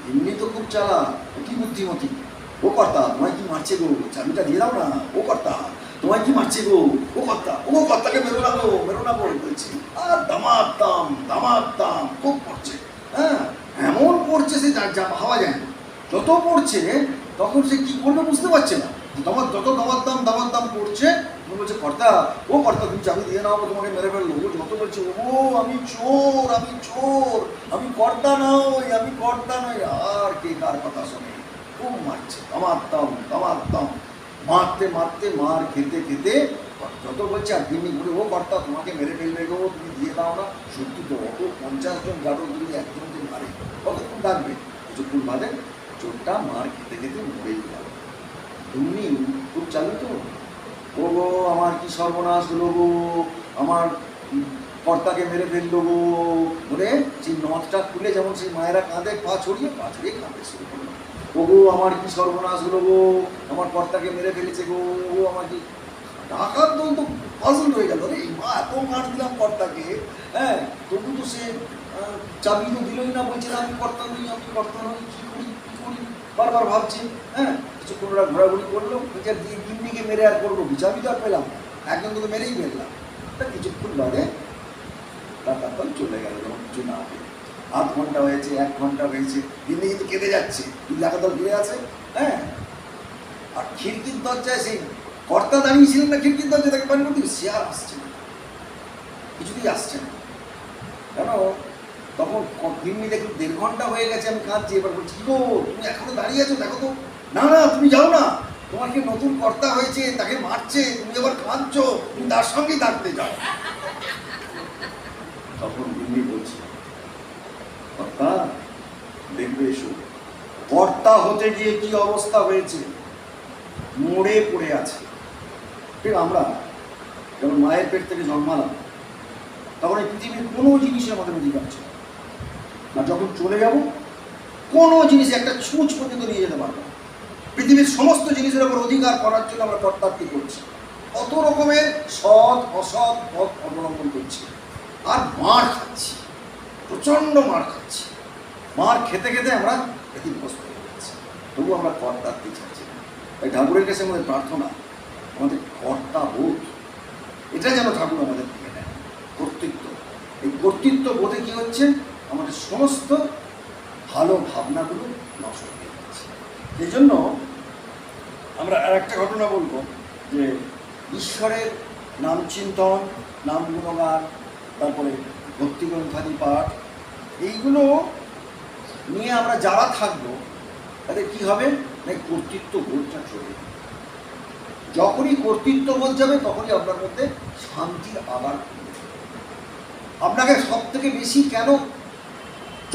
গিন্নি তো খুব চালাক, কি বুদ্ধিমতী, ও কর্তা তোমায় কি মারছে গো, চাবিটা দিয়ে দাও না, ও কর্তা তোমায় কি মারছে গো, ও কর্তাকে মেরো না গো বলছি। আর দামার দাম খুব পড়ছে। হ্যাঁ, এমন পড়ছে সে যা ভাবা যায় না। যত পড়ছে তখন সে কি করবে বুঝতে পারছে না। যত দামার দাম পড়ছে, বলছে কর্তা তুমি চাবি দিয়ে নাও, তোমাকে মেরে ফেললো। ও যত বলছে ও আমি চোর, আমি কর্তা নই। আর কে কার কথা শোনে, খুব মারছে, দামার দাম মারতে মার খেতে যত বলছে। আর গিন্নি ঘুরে, ও কর্তা তোমাকে মেরে ফেলবে গো, তুমি দিয়ে দাও না। সত্যি তো, অত 50 জন গাড়ো যদি একজনকে মারে কতক্ষণ ডাকবে, কিছুক্ষণ বাদে চোরটা মার খেতে মরেই গেল। তুমি খুব চালু তো, ও গো আমার কি সর্বনাশ হলো গো, আমার কর্তাকে মেরে ফেললো গো বলে সেই নথটা খুলে, যেমন সেই মায়েরা কাঁদে, পা ছড়িয়ে কাঁদতে শুরু করলো। ও গো আমার কি সর্বনাশ হলো গো, আমার কর্তাকে মেরে ফেলেছে গো, আমার কি। ডাকাত দল তো পাজল হয়ে গেল, রে মা এত মার দিলাম কর্তাকে, হ্যাঁ, তবু তো সে চাবি তো দিলই না, বলছে আমি কর্তা নই, কি করি বারবার ভাবছি। হ্যাঁ, কিছুক্ষণ ওরা ঘোরাঘুরি করলো, গিন্নিকে মেরে আর করবো, চাবি তো আর পেলাম না, একজন তো মেরেই ফেললাম। তা কিছুক্ষণ বাদে ডাকাত দল চলে গেল, যখন কিছু না পেয়ে। আধ ঘন্টা হয়েছে, 1 ঘন্টা হয়েছে, গিন্নি কিন্তু কেঁদে যাচ্ছে, ডাকাত দল ফিরে আছে। হ্যাঁ, আর খিড়কির দরজায় সেই কর্তা দাঁড়িয়েছিলেন না, খিড়কির দরজায় তাকে পানি করতে, সে আর আসছে না, কিছুতেই আসছে না। কেন, তখন গিন্নি দেখুন 1.5 ঘন্টা হয়ে গেছে, আমি কাঁদছি। এবার বলছি কি গো তুমি এখনো দাঁড়িয়ে আছো, দেখো তো। না তুমি যাও না, তোমার কি নতুন কর্তা হয়েছে, তাকে মারছে, তুমি আবার কাঁদছো, তুমি তার সঙ্গেই থাকতে যাও। তখন গিন্নি বলছে, কর্তা দেখবে এসো, কর্তা হতে গিয়ে কি অবস্থা হয়েছে, মরে পড়ে আছে। ঠিক আমরা যখন মায়ের পেট থেকে জন্মালাম, তখন এই পৃথিবীর কোনো জিনিসের আমাদের অধিকার ছিল না। যখন চলে যাব কোনো জিনিস একটা ছুঁচ পর্যন্ত নিয়ে যেতে পারবো না। পৃথিবীর সমস্ত জিনিসের উপর অধিকার করার জন্য আমরা কর্তার্থী করছি, কত রকমের সৎ অসৎ পথ অবলম্বন করছি, আর মার খাচ্ছি, প্রচণ্ড মার খাচ্ছি। মার খেতে খেতে আমরা ক্ষতিগ্রস্ত হয়ে যাচ্ছি, তবু আমরা কর্তার্থী চাচ্ছি না। তাই ঠাকুরের কাছে আমাদের প্রার্থনা, আমাদের কর্তা বোধ এটা যেন ঠাকুর আমাদের থেকে নেয়। কর্তৃত্ব, এই কর্তৃত্ব বোধে কী হচ্ছে, আমাদের সমস্ত ভালো ভাবনাগুলো নষ্ট হয়ে যাচ্ছে। এই জন্য আমরা আর একটা ঘটনা বলবো, যে ঈশ্বরের নাম চিন্তন, নাম গুণগান, তারপরে ভক্তিগ্রন্থাদি পাঠ, এইগুলো নিয়ে আমরা যারা থাকবো তাদের কী হবে না, কর্তৃত্ব বোধটা চলে যাবে। যখনই কর্তৃত্ব বোধ যাবে তখনই আপনার মধ্যে শান্তির আবার আপনাকে সব থেকে বেশি কেন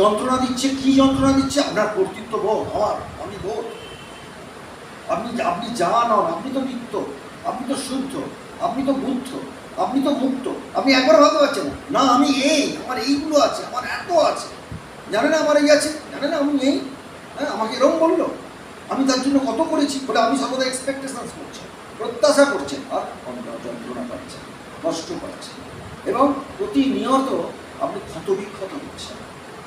যন্ত্রণা দিচ্ছে, কি যন্ত্রণা দিচ্ছে, আপনার কর্তৃত্ব বোধ, আমি বোধ। আপনি যা নন, আপনি তো নিত্য, আপনি তো শুদ্ধ, আপনি তো বুদ্ধ, আপনি তো মুক্ত, আপনি একবার ভাবতে পারছেন না আমি এই, আমার এইগুলো আছে, আমার এত আছে, জানে না আমার এই আছে, জানে না আমি এই, হ্যাঁ আমাকে এরকম বললো, আমি তার জন্য কত করেছি বলে আপনি সর্বদা এক্সপেকটেশন করছেন, প্রত্যাশা করছেন, আর যন্ত্রণা পাচ্ছেন, কষ্ট পাচ্ছেন, এবং প্রতিনিয়ত আপনি ক্ষতবিক্ষত হচ্ছেন।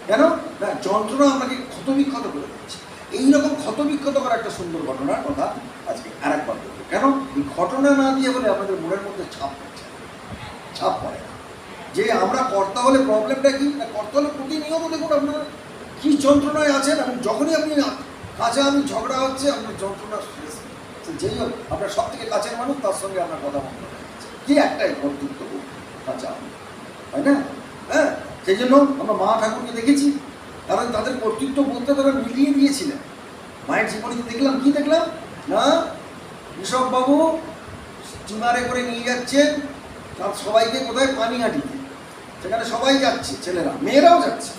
কেন না, যন্ত্রণা আপনাকে ক্ষতবিক্ষত করে দিচ্ছে। এইরকম ক্ষতবিক্ষত করার একটা সুন্দর ঘটনার কথা আজকে আরেকবার বলবো। কেন এই ঘটনা না দিয়ে বলে আপনাদের মনের মধ্যে ছাপ পড়ে না, যে আমরা কর্তা হলে প্রবলেমটা কি না, কর্তা হলে প্রতিনিয়ত দেখুন আপনারা কী যন্ত্রণায় আছেন, এবং যখনই আপনি কাছে আমি ঝগড়া হচ্ছে, আপনার যন্ত্রণা যেই হোক, আপনার সব থেকে কাছের মানুষ, তার সঙ্গে আপনার কথা বন্ধ হয়ে যাচ্ছে, কি একটাই কর্তৃত্ব কাঁচা, তাই না? হ্যাঁ, সেই জন্য আমরা মা ঠাকুরকে দেখেছি, কারণ তাদের কর্তৃত্ব বলতে তারা মিলিয়ে দিয়েছিলেন। মায়ের জীবনীতে দেখলাম, কি দেখলাম না, ঋষভবাবু স্টিমারে করে নিয়ে যাচ্ছেন তার সবাইকে কোথায়, পানিহাটিতে, সেখানে সবাই যাচ্ছে, ছেলেরা, মেয়েরাও যাচ্ছে।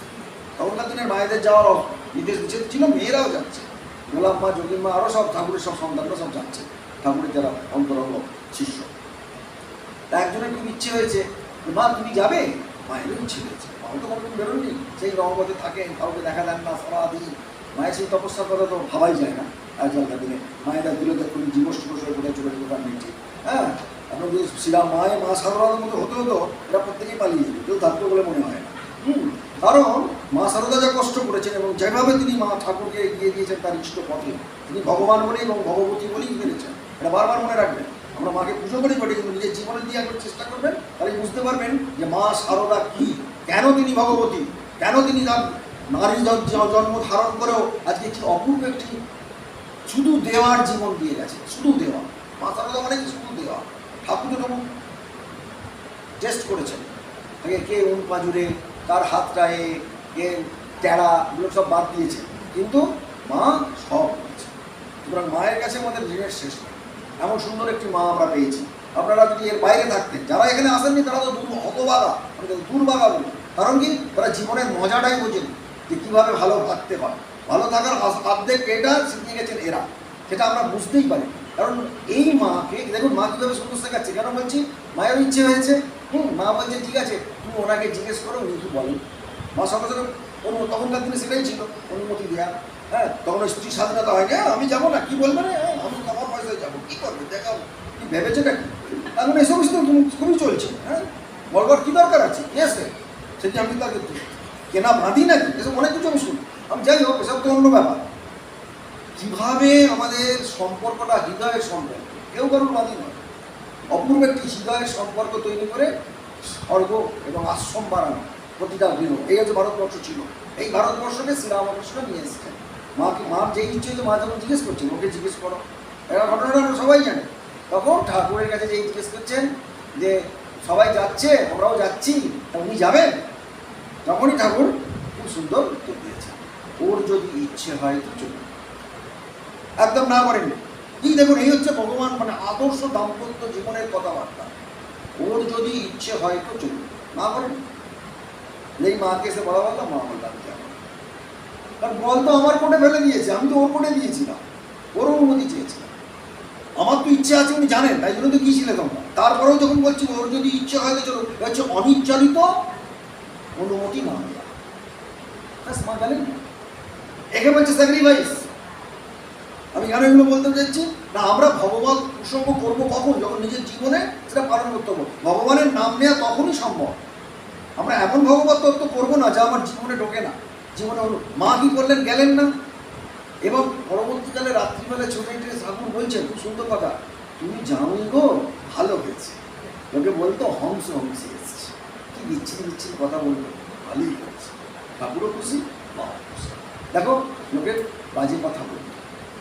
তখনকার দিনের মায়েদের যাওয়ার নির্দেশ নিষেধ ছিল, মেয়েরাও যাচ্ছে, গোলাপ মা, যোগীর মা, আরও সব ঠাকুরের সব সন্তানরা সব যাচ্ছে, ঠাকুরের যারা অন্তরঙ্গ শিষ্য। তা একজনের খুব ইচ্ছে হয়েছে, মা তুমি যাবে, মায়েরও ইচ্ছে হয়েছে, মাও তো কখন বেরোননি, সেই রঙপথে থাকেন, কাউকে দেখা দেন না সারাদিন, মায়ের সেই তপস্যার কথা তো ভাবাই যায় না আজকালকার দিনে। মায়েরা দিলে দেখুন জীবস কোথায় চলে যেতে পারেন নিচে, হ্যাঁ, আপনার যদি শ্রীরাম মা সারদার মতো হতে হতো, এটা প্রত্যেকেই পালিয়ে যেত, কেউ থাকতো বলে মনে হয় না। কারণ মা সারদা যা কষ্ট করেছেন এবং যেভাবে তিনি মা ঠাকুরকে এগিয়ে দিয়েছেন তার ইষ্ট পথে, তিনি ভগবান বলেই এবং ভগবতী বলেই মেনেছেন, এটা বারবার মনে রাখবেন। আমরা মাকে পুজো করি বটে, কিন্তু নিজের জীবনে দিয়ে একবার চেষ্টা করবেন, তাহলে বুঝতে পারবেন যে মা সারদা কি, কেন তিনি ভগবতী, কেন তিনি তার নারী জন্ম ধারণ করেও আজকে কি অপূর্ব একটি শুধু দেওয়ার জীবন দিয়ে গেছে, শুধু দেওয়া। মা সারদা মানে কি, শুধু দেওয়া। ঠাকুর তো টেস্ট করেছেন, কে পাঁজুরে, কার হাতটায়, কে টেরা, এগুলো সব বাদ দিয়েছে, কিন্তু মা সব করেছে। সুতরাং মায়ের কাছে আমাদের ঋণের শেষ নেই। এমন সুন্দর একটি মা আমরা পেয়েছি। আপনারা যদি এর বাইরে থাকতেন, যারা এখানে আসেননি তারা তো হতবাগা, আমি দুর্বাগা বলি। কারণ কি, তারা জীবনের মজাটাই বোঝেন যে কীভাবে ভালো থাকতে হয়, ভালো থাকার অর্ধেক এটা শিখিয়ে গেছেন এরা, সেটা আমরা বুঝতেই পারি। কারণ এই মাকে দেখুন, মা কীভাবে সুন্দর শেখাচ্ছে। কেন বলছি, মায়ের ইচ্ছে হয়েছে, মা বলছে ঠিক আছে তুমি ওনাকে জিজ্ঞেস করো উনি কি বলেন। মা সঙ্গে সঙ্গে তখনকার দিনে সেটাই ছিল, অনুমতি দেওয়া। হ্যাঁ, তখন ওই স্ত্রী স্বাধীনতা হয়নি, আমি যাবো না, কি বলবে না, আমি আমার পয়সায় যাবো, কী করবে দেখাবো, কি ভেবেছে নাকি, এখন এসব খুবই চলছে। হ্যাঁ, বলবার কী দরকার আছে, কে আছে সেটি আমি তাকে কেনা বাঁধি নাকি, এসব অনেক কিছু আমি শুনি। আমি যাই হোক, এসব তো অন্য ব্যাপার। কীভাবে আমাদের সম্পর্কটা হৃদয়ের সম্পর্ক, কেউ কারুর বাঁধি নয়, অপূর্ব একটি হৃদয়ের সম্পর্ক তৈরি করে স্বর্গ এবং আশ্রম বাড়ানো প্রতিটা গৃহ। এই হচ্ছে ভারতবর্ষ ছিল। এই ভারতবর্ষকে শ্রীরামকৃষ্ণ নিয়ে এসেছেন। মার যেই ইচ্ছে হচ্ছে, মা যখন জিজ্ঞেস করছেন ওকে জিজ্ঞেস করো, এরা ঘটনাটা আমরা সবাই জানে। তখন ঠাকুরের কাছে যেই জিজ্ঞেস করছেন যে সবাই যাচ্ছে, আমরাও যাচ্ছি, তা উনি যাবেন? তখনই ঠাকুর খুব সুন্দর উত্তর দিয়েছেন, ওর যদি ইচ্ছে হয় তো চলুন, একদম না করেন। কি দেখুন, এই হচ্ছে ভগবান, মানে আদর্শ দাম্পত্য জীবনের কথাবার্তা। ওর যদি ইচ্ছে হয় তো চলুন, না করেন। এই মাকে এসে বলা বললাম, মা বললাম কেন, কারণ বল তো আমার কোটে ফেলে দিয়েছে, আমি তো ওর কোটে দিয়েছিলাম, ওর অনুমতি চেয়েছিলাম। আমার তো ইচ্ছে আছে উনি জানেন, তাই জন্য তো গিয়েছিলে তোমরা। তারপরেও যখন বলছি ওর যদি ইচ্ছে হয় তো চলো, হচ্ছে অনির্চালিত অনুমতি না দেওয়া। মা গেলেন না, একে বলছে স্যাক্রিফাইস। আমি কেন এগুলো বলতে চাইছি না, আমরা ভগবান প্রসঙ্গ করবো কখন? যখন নিজের জীবনে সেটা পালন করতে হবে। ভগবানের নাম নেওয়া তখনই সম্ভব। আমরা এমন ভগবত তত্ত্ব করবো না যা আমার জীবনে ঢোকে না। জীবনে হলো মা কি করলেন, গেলেন না, এবং পরবর্তীকালে রাত্রিবেলা ছুটে ঠাকুর বলছেন, খুব সুন্দর কথা, তুমি জানোই গো ভালো হয়েছে। লোকে বলতো হংস হংসে এসছে, কি বিচ্ছিরি বিচ্ছিরি কথা বলতো, ভালোই হয়েছে। ঠাকুরও খুশি, মাও খুশি। দেখো লোকে বাজে কথা বলতো,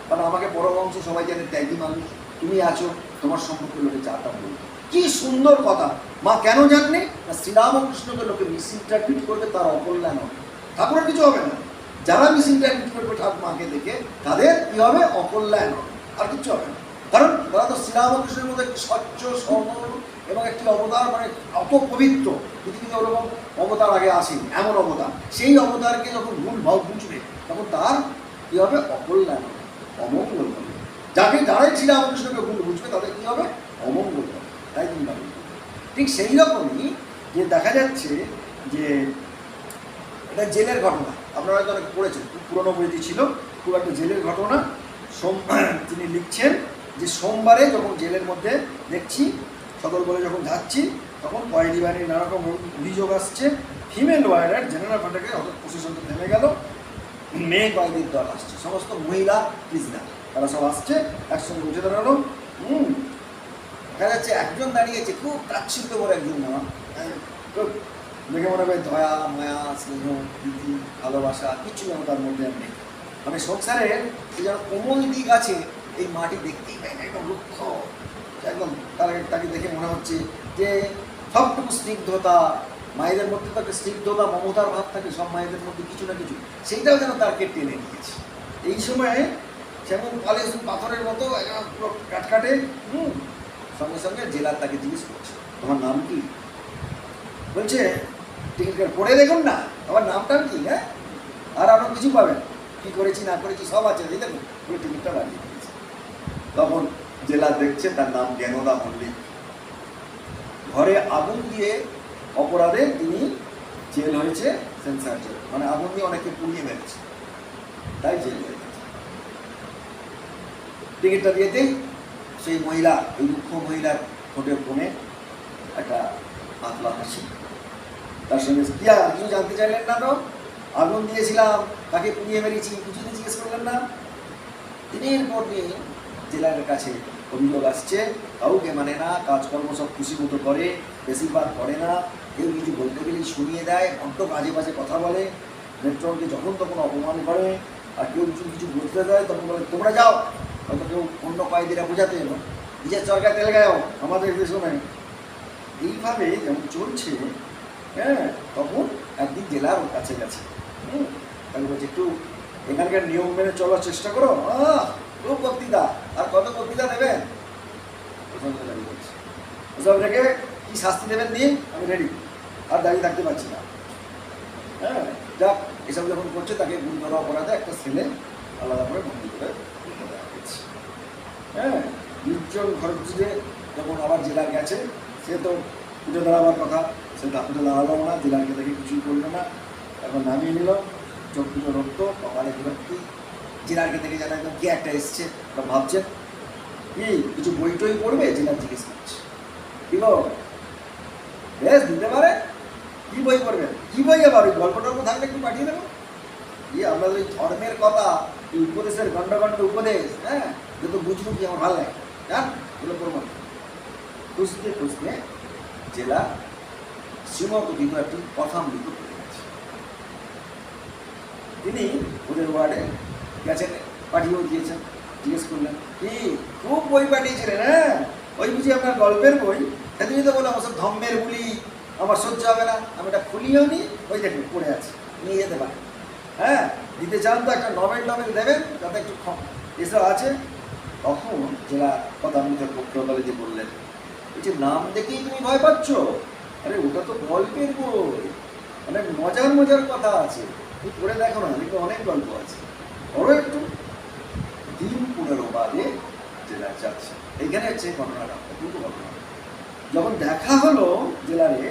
কারণ আমাকে পরমহংস সবাই জানে ত্যাগী মানুষ, তুমি আছো, তোমার সম্পর্কে লোকে চাটা বলতো। কি সুন্দর কথা। মা কেন জানলে না, শ্রীরামকৃষ্ণকে লোকে মিসইন্টারপ্রিট করবে, তার অকল্যাণ হবে, ঠাকুরের কিছু হবে না। যারা মিসইন্টারপ্রিট করবে ঠাকুর মাকে দেখে, তাদের কি হবে, অকল্যাণ হবে, আর কিছু হবে না। কারণ তারা তো শ্রীরামকৃষ্ণের মধ্যে একটি স্বচ্ছ সরল এবং একটি অবতার, মানে অত পবিত্র, পৃথিবীতে ওরকম অবতার আগে আসেনি, এমন অবতার। সেই অবতারকে যখন ভুল ভাব বুঝবে, তখন তার কি হবে, অকল্যাণ হবে, অমঙ্গল হবে। যাকে যারাই শ্রীরামকৃষ্ণকে ভুল বুঝবে, তাদের কি হবে, অমঙ্গল হবে। তাই তুমি ভাবি ঠিক সেই রকমই যে দেখা যাচ্ছে যে এটা জেলের ঘটনা, আপনারা হয়তো অনেক পড়েছেন, খুব পুরোনো বইটি ছিল, খুব একটা জেলের ঘটনা। তিনি লিখছেন যে সোমবারে যখন জেলের মধ্যে দেখছি, সদল বলে যখন যাচ্ছি, তখন কয়েদি বাহিনীর নানা রকম অভিযোগ আসছে। ফিমেল ওয়ার্ডার জেনারেল ফাটাকে প্রশাসনটা থেমে গেল, মেয়ে কয়েদির দল আসছে, সমস্ত মহিলা প্রিজনার, তারা সব আসছে, একসঙ্গে উঠে দাঁড়ালো। দেখা যাচ্ছে একজন দাঁড়িয়েছে, খুব তাচ্ছিল্য করে একজন নাম, খুব দেখে মনে হবে দয়া মায়া স্নেহ প্রীতি ভালোবাসা কিছু যেন তার মধ্যে নেই। মানে সংসারের যে যেন কোমল দিক আছে, এই মাটি দেখতেই পাই না, একদম রুক্ষ, একদম তাকে দেখে মনে হচ্ছে যে সবটুকু স্নিগ্ধতা, মায়েদের মধ্যে তো একটা স্নিগ্ধতা মমতার ভাব থাকে সব মায়েদের মধ্যে কিছু না কিছু, সেইটাও যেন তাকে টেনে নিয়েছে। এই সময়ে যেমন পালিশ পাথরের মতো পুরো কাটকাটে, সঙ্গে সঙ্গে জেলার তাকে জিজ্ঞেস করছে, তোমার নাম কি? বলছে টিকিট কার্ড পড়ে দেখুন না, আমার নামটা কি, হ্যাঁ, আর আরও কিছু পাবেন, কী করেছি না করেছি সব আছে, এই দেখুন, পুরো টিকিটটা বানিয়ে দিয়েছে। তখন জেলা দেখছে তার নাম জ্ঞানদা মল্লিক। ঘরে আগুন দিয়ে অপরাধে তিনি জেল হয়েছে, সেন্সার জেল, মানে আগুন দিয়ে অনেকে পুড়িয়ে মেরেছে, তাই জেল হয়ে গেছে। টিকিটটা দিয়েতেই সেই মহিলা, ওই দুঃখ মহিলার ঠোঁটের কোণে একটা পাতলা হাসি। তার সঙ্গে কিছু জানতে চাইলেন না, তো আগুন দিয়েছিলাম, তাকে পুড়িয়ে মেরেছি, কিছু জিজ্ঞেস করলেন না। দিনের পর দিন জেলার কাছে অভিযোগ আসছে, কাউকে মানে না, কাজকর্ম সব খুশি মতো করে, বেশিরভাগ করে না, কেউ কিছু বলতে গেলেই শুনিয়ে দেয়, বড্ড বাজে বাজে কথা বলে, মেট্রোনকে যখন তখন অপমান করে, আর কেউ কিছু বলতে দেয় তখন বলে তোমরা যাও, হয়তো কেউ অন্য কয়েদিরা বোঝাতে এলো, নিজের চরকায় তেল গাও, আমাদের দেশও নেই। এইভাবে যেমন চলছে, হ্যাঁ, তখন একদিন জেলার কাছে গেছে, তাকে বলছে একটু এখানকার নিয়ম মেনে চলার চেষ্টা করো। খুব বক্তৃতা, আর কত বক্তৃতা দেবেন, ওসব রেখে কি শাস্তি দেবেন দিন, আমি রেডি, আর দাঁড়িয়ে থাকতে পারছি না। হ্যাঁ, যাক, এসব যখন করছে তাকে গুরুতর অপরাধে একটা ছেলে আলাদা করে বন্দি করে দেওয়া হয়েছে। হ্যাঁ, নির্জন খরচে যখন আবার জেলার গেছে, সে তো উঠে দাঁড়াবার কথা, সে উঠে দাঁড়ালো না, জেলারকে দেখে কিছুই করলো না, এখন নামিয়ে নিল, চোখ দুটো রক্ত, কপালে বিরক্তি, জেলারকে দেখে যেন একদম কে একটা এসছে, ভাবছেন কি কিছু বই টই পড়বে, জেলার জিজ্ঞেস করছে, কি গো বেশ দিতে পারে, কি বই পড়বেন, কি বই আবার ওই গল্প টল্প থাকলে একটু পাঠিয়ে দেবো, আমরা ওই ধর্মের কথা, এই উপদেশের ঘণ্টা ঘণ্টা উপদেশ, হ্যাঁ, যত বুঝবো কি আমার ভালো লাগে, জান এগুলো করবো। খুঁজতে খুঁজতে জেলা শ্রীমকথিত একটি কথামৃত পড়ে গেছে। তিনি ওদের ওয়ার্ডে গেছেন, পাঠিয়েও দিয়েছেন, জিজ্ঞেস করলেন কি খুব বই পাঠিয়েছিলেন, হ্যাঁ, ওই বুঝি আপনার গল্পের বই, সেদিনই তো বললাম ওসব ধম্মের বুলি আমার সহ্য হবে না, আমি এটা খুলিও নি, ওই দেখুন পড়ে আছে, নিয়ে যেতে পারেন। হ্যাঁ, দিতে চান তো একটা নভেল দেবেন যাতে একটু এসব আছে। তখন জেলা কথামৃতের পক্ষকালে যে বললেন, এই যে নাম দেখেই তুমি ভয় পাচ্ছ, আরে ওটা তো গল্পের বই, অনেক মজার মজার কথা আছে, তুমি পড়ে দেখো না, দেখো অনেক গল্প আছে, বড় একটু। দিন 15 বাদে জেলা যাচ্ছে, এইখানে হচ্ছে ঘটনাটা, অপূর্ব ঘটনা। যখন দেখা হলো জেলারে,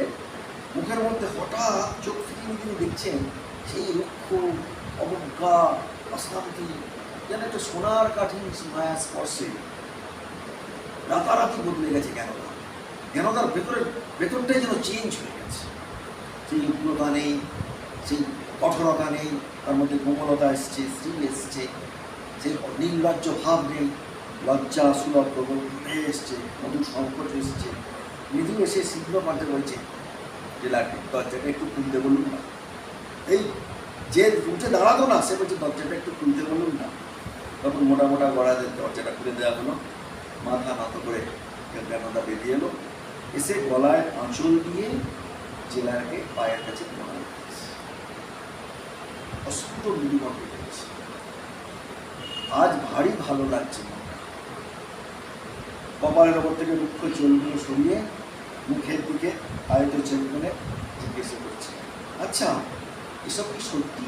মুখের মধ্যে হঠাৎ চোখ ফিরিয়ে তিনি দেখছেন সেই রুক্ষ অবজ্ঞা অশান্তি, যেন একটা সোনার কাঠিন মায়া স্পর্শে রাতারাতি বদলে গেছে জ্ঞানদা। জ্ঞানদার ভেতরটাই যেন চেঞ্জ হয়ে গেছে। সেই উগ্রতা নেই, সেই কঠোরতা নেই, তার মধ্যে কোমলতা এসছে, স্ত্রী এসছে, সেই নির্লজ্জ ভাব নেই, লজ্জা সুলভ প্রবণতা এসছে, মধুর সংকট এসছে। মৃদু এসে শীঘ্র পাল্টে বলছে জেলাকে, দরজাটা একটু খুলতে বলুন না। এই যে উঠে দাঁড়াতো না, সে বলছে দরজাটা একটু খুলতে বলুন না। তখন মোটা মোটা গড়াদের দরজাটা খুলে দেওয়া হলো, মাথা নত করে জ্ঞানদা বেরিয়ে এলো, এসে গলায় আঁচল দিয়ে জেলাকে পায়ের কাছে প্রণাম করেছে। অস্ফুট মৃদুমা পেয়েছে। আজ ভারী ভালো লাগছে মনটা। কপালের ওপর থেকে মুখ্য চুলগুলো সরিয়ে মুখের দিকে আয়ত চেক করে জিজ্ঞেস করছে, আচ্ছা এসব কি সত্যি?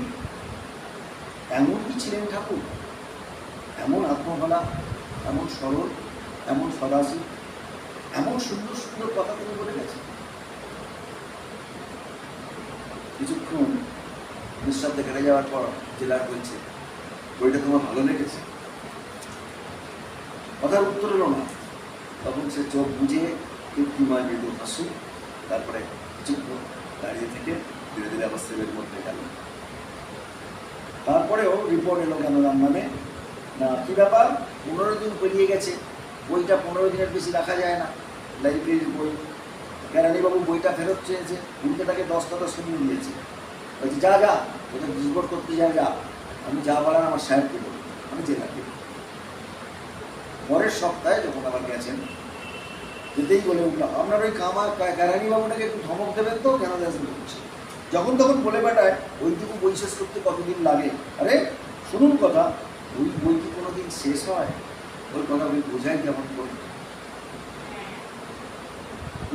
এমন কি ছিলেন ঠাকুর? এমন আত্মভালা, এমন সরল, এমন সদাশী, এমন সুন্দর সুন্দর কথা তুমি বলে গেছে। কিছুক্ষণ নিঃশব্দে কেটে যাওয়ার পর জেলার বলছে, বইটা তোমার ভালো লেগেছে? কথার উত্তর এলো না। তখন সে চোখ বুঝে কৃত্রিময় মৃদু হাসু, তারপরে কিছুক্ষণ দাঁড়িয়ে থেকে ধীরে ধীরে আবার সেলের মধ্যে গেল। তারপরেও রিপোর্ট এলো জ্ঞানদার নামে, না কি ব্যাপার, 15 দিন পেরিয়ে গেছে, বইটা 15 দিনের বেশি রাখা যায় না, লাইব্রেরির বই। কেরানীবাবু বইটা ফেরত চেয়েছে, উল্টে তাকে 10 কথা শুনিয়ে দিয়েছে। বলছি যা যা, ওদের রিপোর্ট করতে যা যা, আমি যা বলার আমার সাহেবকে বলি, আমি জেলাকে। পরের সপ্তাহে যখন আবার গেছেন, যেতেই বলে উঠলো, আপনার ওই কেরানীবাবুটাকে একটু ধমক দেবেন তো, কেন দেশেন বলছে। যখন তখন বলে বেটায় ওইটুকু বই শেষ করতে কতদিন লাগে। আরে শুনুন কথা, ওই বই কি কোনোদিন শেষ হয়? ওই কথা বই বোঝাই কেমন করে?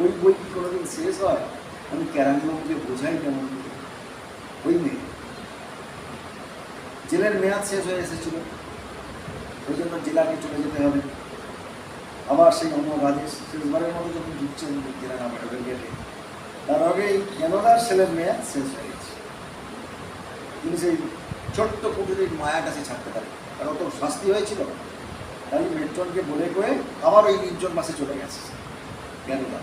ওই বই কি কোনোদিন শেষ হয়? আমি কেরানীবাবুকে বোঝাই কেমন করে? ওই মেয়ে জেলের মেয়াদ শেষ হয়ে এসেছিল, ওই জন্য জেলাকে চলে যেতে হবে। আবার সেই অমর আদেশ শেষবারের মতো যখন ঢুকছেন জেলা নামের গেটে, তার আগে এই জ্ঞানদার ছেলের মেয়াদ শেষ হয়ে গেছে। তিনি সেই ছোট্ট কুটিরের মায়ার কাছে ছাড়তে পারে, তার অত শাস্তি হয়েছিল। তাই মেট্রনকে বলে করে আবার ওই নির্জন বাসে চলে গেছে জ্ঞানদা।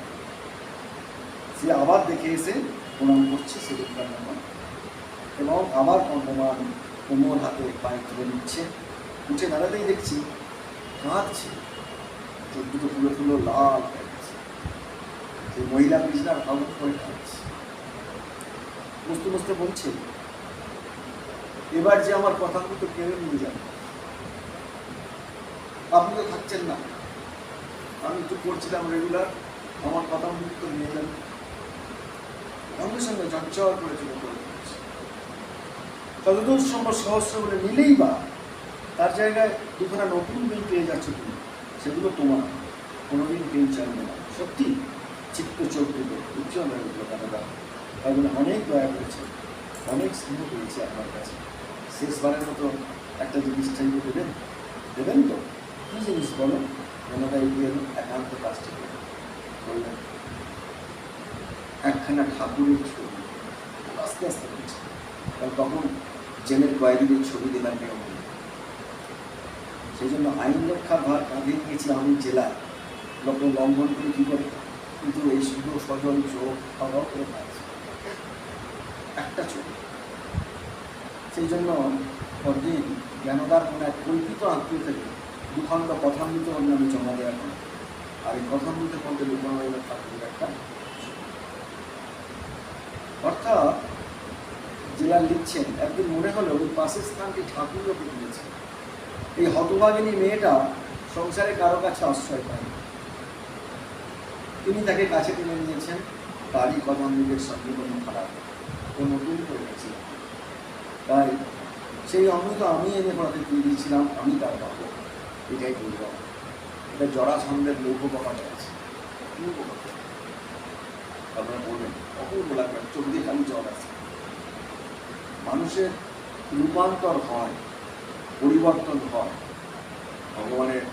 সে আবার দেখে এসে প্রণাম করছে সেদিনকার নাম, এবং আবার কম্পমান কোমর হাতে পায়ে তুলে নিচ্ছে। উঠে দাঁড়াতেই দেখছি কাঁদছে, চোখ দুটো ফুলে ফুলো লাল হয়ে গেছে। সেই মহিলা বিজনার ভাবুক করে কাঁদছে, বুঝতে বুঝতে বলছে, এবার যে আমার কথাগুলো কেড়ে নিয়ে যাবে। আপনি তো থাকছেন না, আমি তো করছিলাম রেগুলার, আমার কথা তো নিয়ে যাবেন। সঙ্গে সঙ্গে চঞ্চল করে চলে পড়েছে। ততদূর সম্ভব সহস্র বলে নিলেই বা তার জায়গায় দুখানা নতুন বই পেয়ে যাচ্ছে তুমি, সেগুলো তোমার, কোনোদিন কেউ চাইবে না। সত্যি চিত্ত চোখ দিল, উজ্জ্বল হয়ে উঠল জ্ঞানদা। তাই বলে অনেক দয়া করেছে, অনেক স্নেহ পেয়েছে আপনার কাছে। শেষবারের মতো একটা জিনিস চাইবে, দেবেন? দেবেন তো? কী জিনিস বলো? জ্ঞানদা এগিয়ে এলো একান্ত কাজ থেকে, বললেন একখানা ঠাকুরের ছবি। আস্তে আস্তে বলছে, কারণ তখন জেলের কয়েদিদের ছবি দেবার নিয়ম নেই। সেই জন্য আইন রক্ষার ভার কাঁধে নিয়েছি আমি জেলার, লোক লঙ্ঘন করে কী করে, কিন্তু এই শুধু সজল চোখ খাওয়া করে পাচ্ছে একটা ছবি। সেই জন্য পরদিন জ্ঞানদার মনে এক কল্পিত আত্মীয় থেকে দুখণ্ড কথামৃত আমি জমা দেওয়া করি। আর এই কথামৃত পর্যন্ত লুকানো ঠাকুরের একটা, অর্থাৎ জেলা লিখছেন, একদিন মনে হলো ওই পাশের স্থানটি ঠাকুরও দিয়েছে। এই হতভাগিনী মেয়েটা সংসারে কারো কাছে আশ্রয় পায়নি, তিনি তাকে কাছে টেনে নিয়েছেন। তারই কথামৃতের সঙ্গে কোনো খারাপ, ও নতুন করে গেছিলাম, তাই সেই অমৃত আমি এনে পড়াতে দিয়ে দিয়েছিলাম, আমি তার পাবো, এটাই বললাম। এটা জরাসন্ধের লৌহ পাকাটা আছে, আপনারা বলবেন অপূর্ব লাগবে, চোখ দিয়ে খালি জল আছে। মানুষের রূপান্তর হয়, পরিবর্তন হয় ভগবানের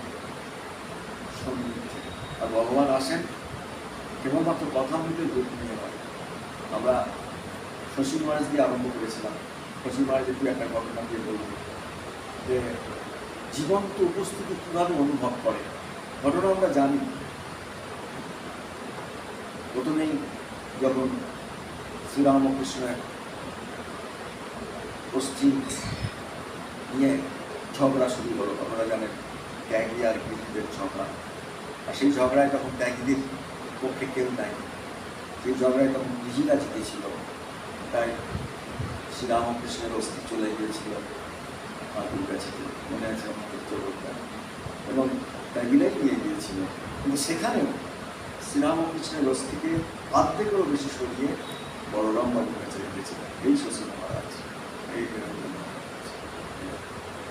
সন্নিধিতে। আর ভগবান আসেন কেবলমাত্র কথামৃতের রূপ নিয়ে হয়। আমরা শশী মহারাজ দিয়ে আরম্ভ করেছিলাম, শশী মহারাজের দু একটা ঘটনা দিয়ে বলব। যে জীবন্ত উপস্থিতি কীভাবে অনুভব করে। ঘটনা আমরা জানি। প্রথমেই যখন শ্রীরামকৃষ্ণের অস্থি নিয়ে ঝগড়া শুরু হলো, আপনারা জানেন ত্যাগী আর গিরিদের ঝগড়া, আর সেই ঝগড়ায় তখন ত্যাগীদের পক্ষে কেউ নাই, সেই ঝগড়ায় তখন গিরিরা জিতেছিল। তাই শ্রীরামকৃষ্ণের অস্থি চলে গিয়েছিল ঠাকুর কাছে, মনে আছে আমাদের জগৎটা, এবং ত্যাগীরাই নিয়ে গিয়েছিল। কিন্তু সেখানেও শ্রীরামকৃষ্ণের অস্থিকে অর্ধেকেরও বেশি সরিয়ে বলরাম বাবুর কাছে রেখেছিলেন। এই শশী মহারাজ, এই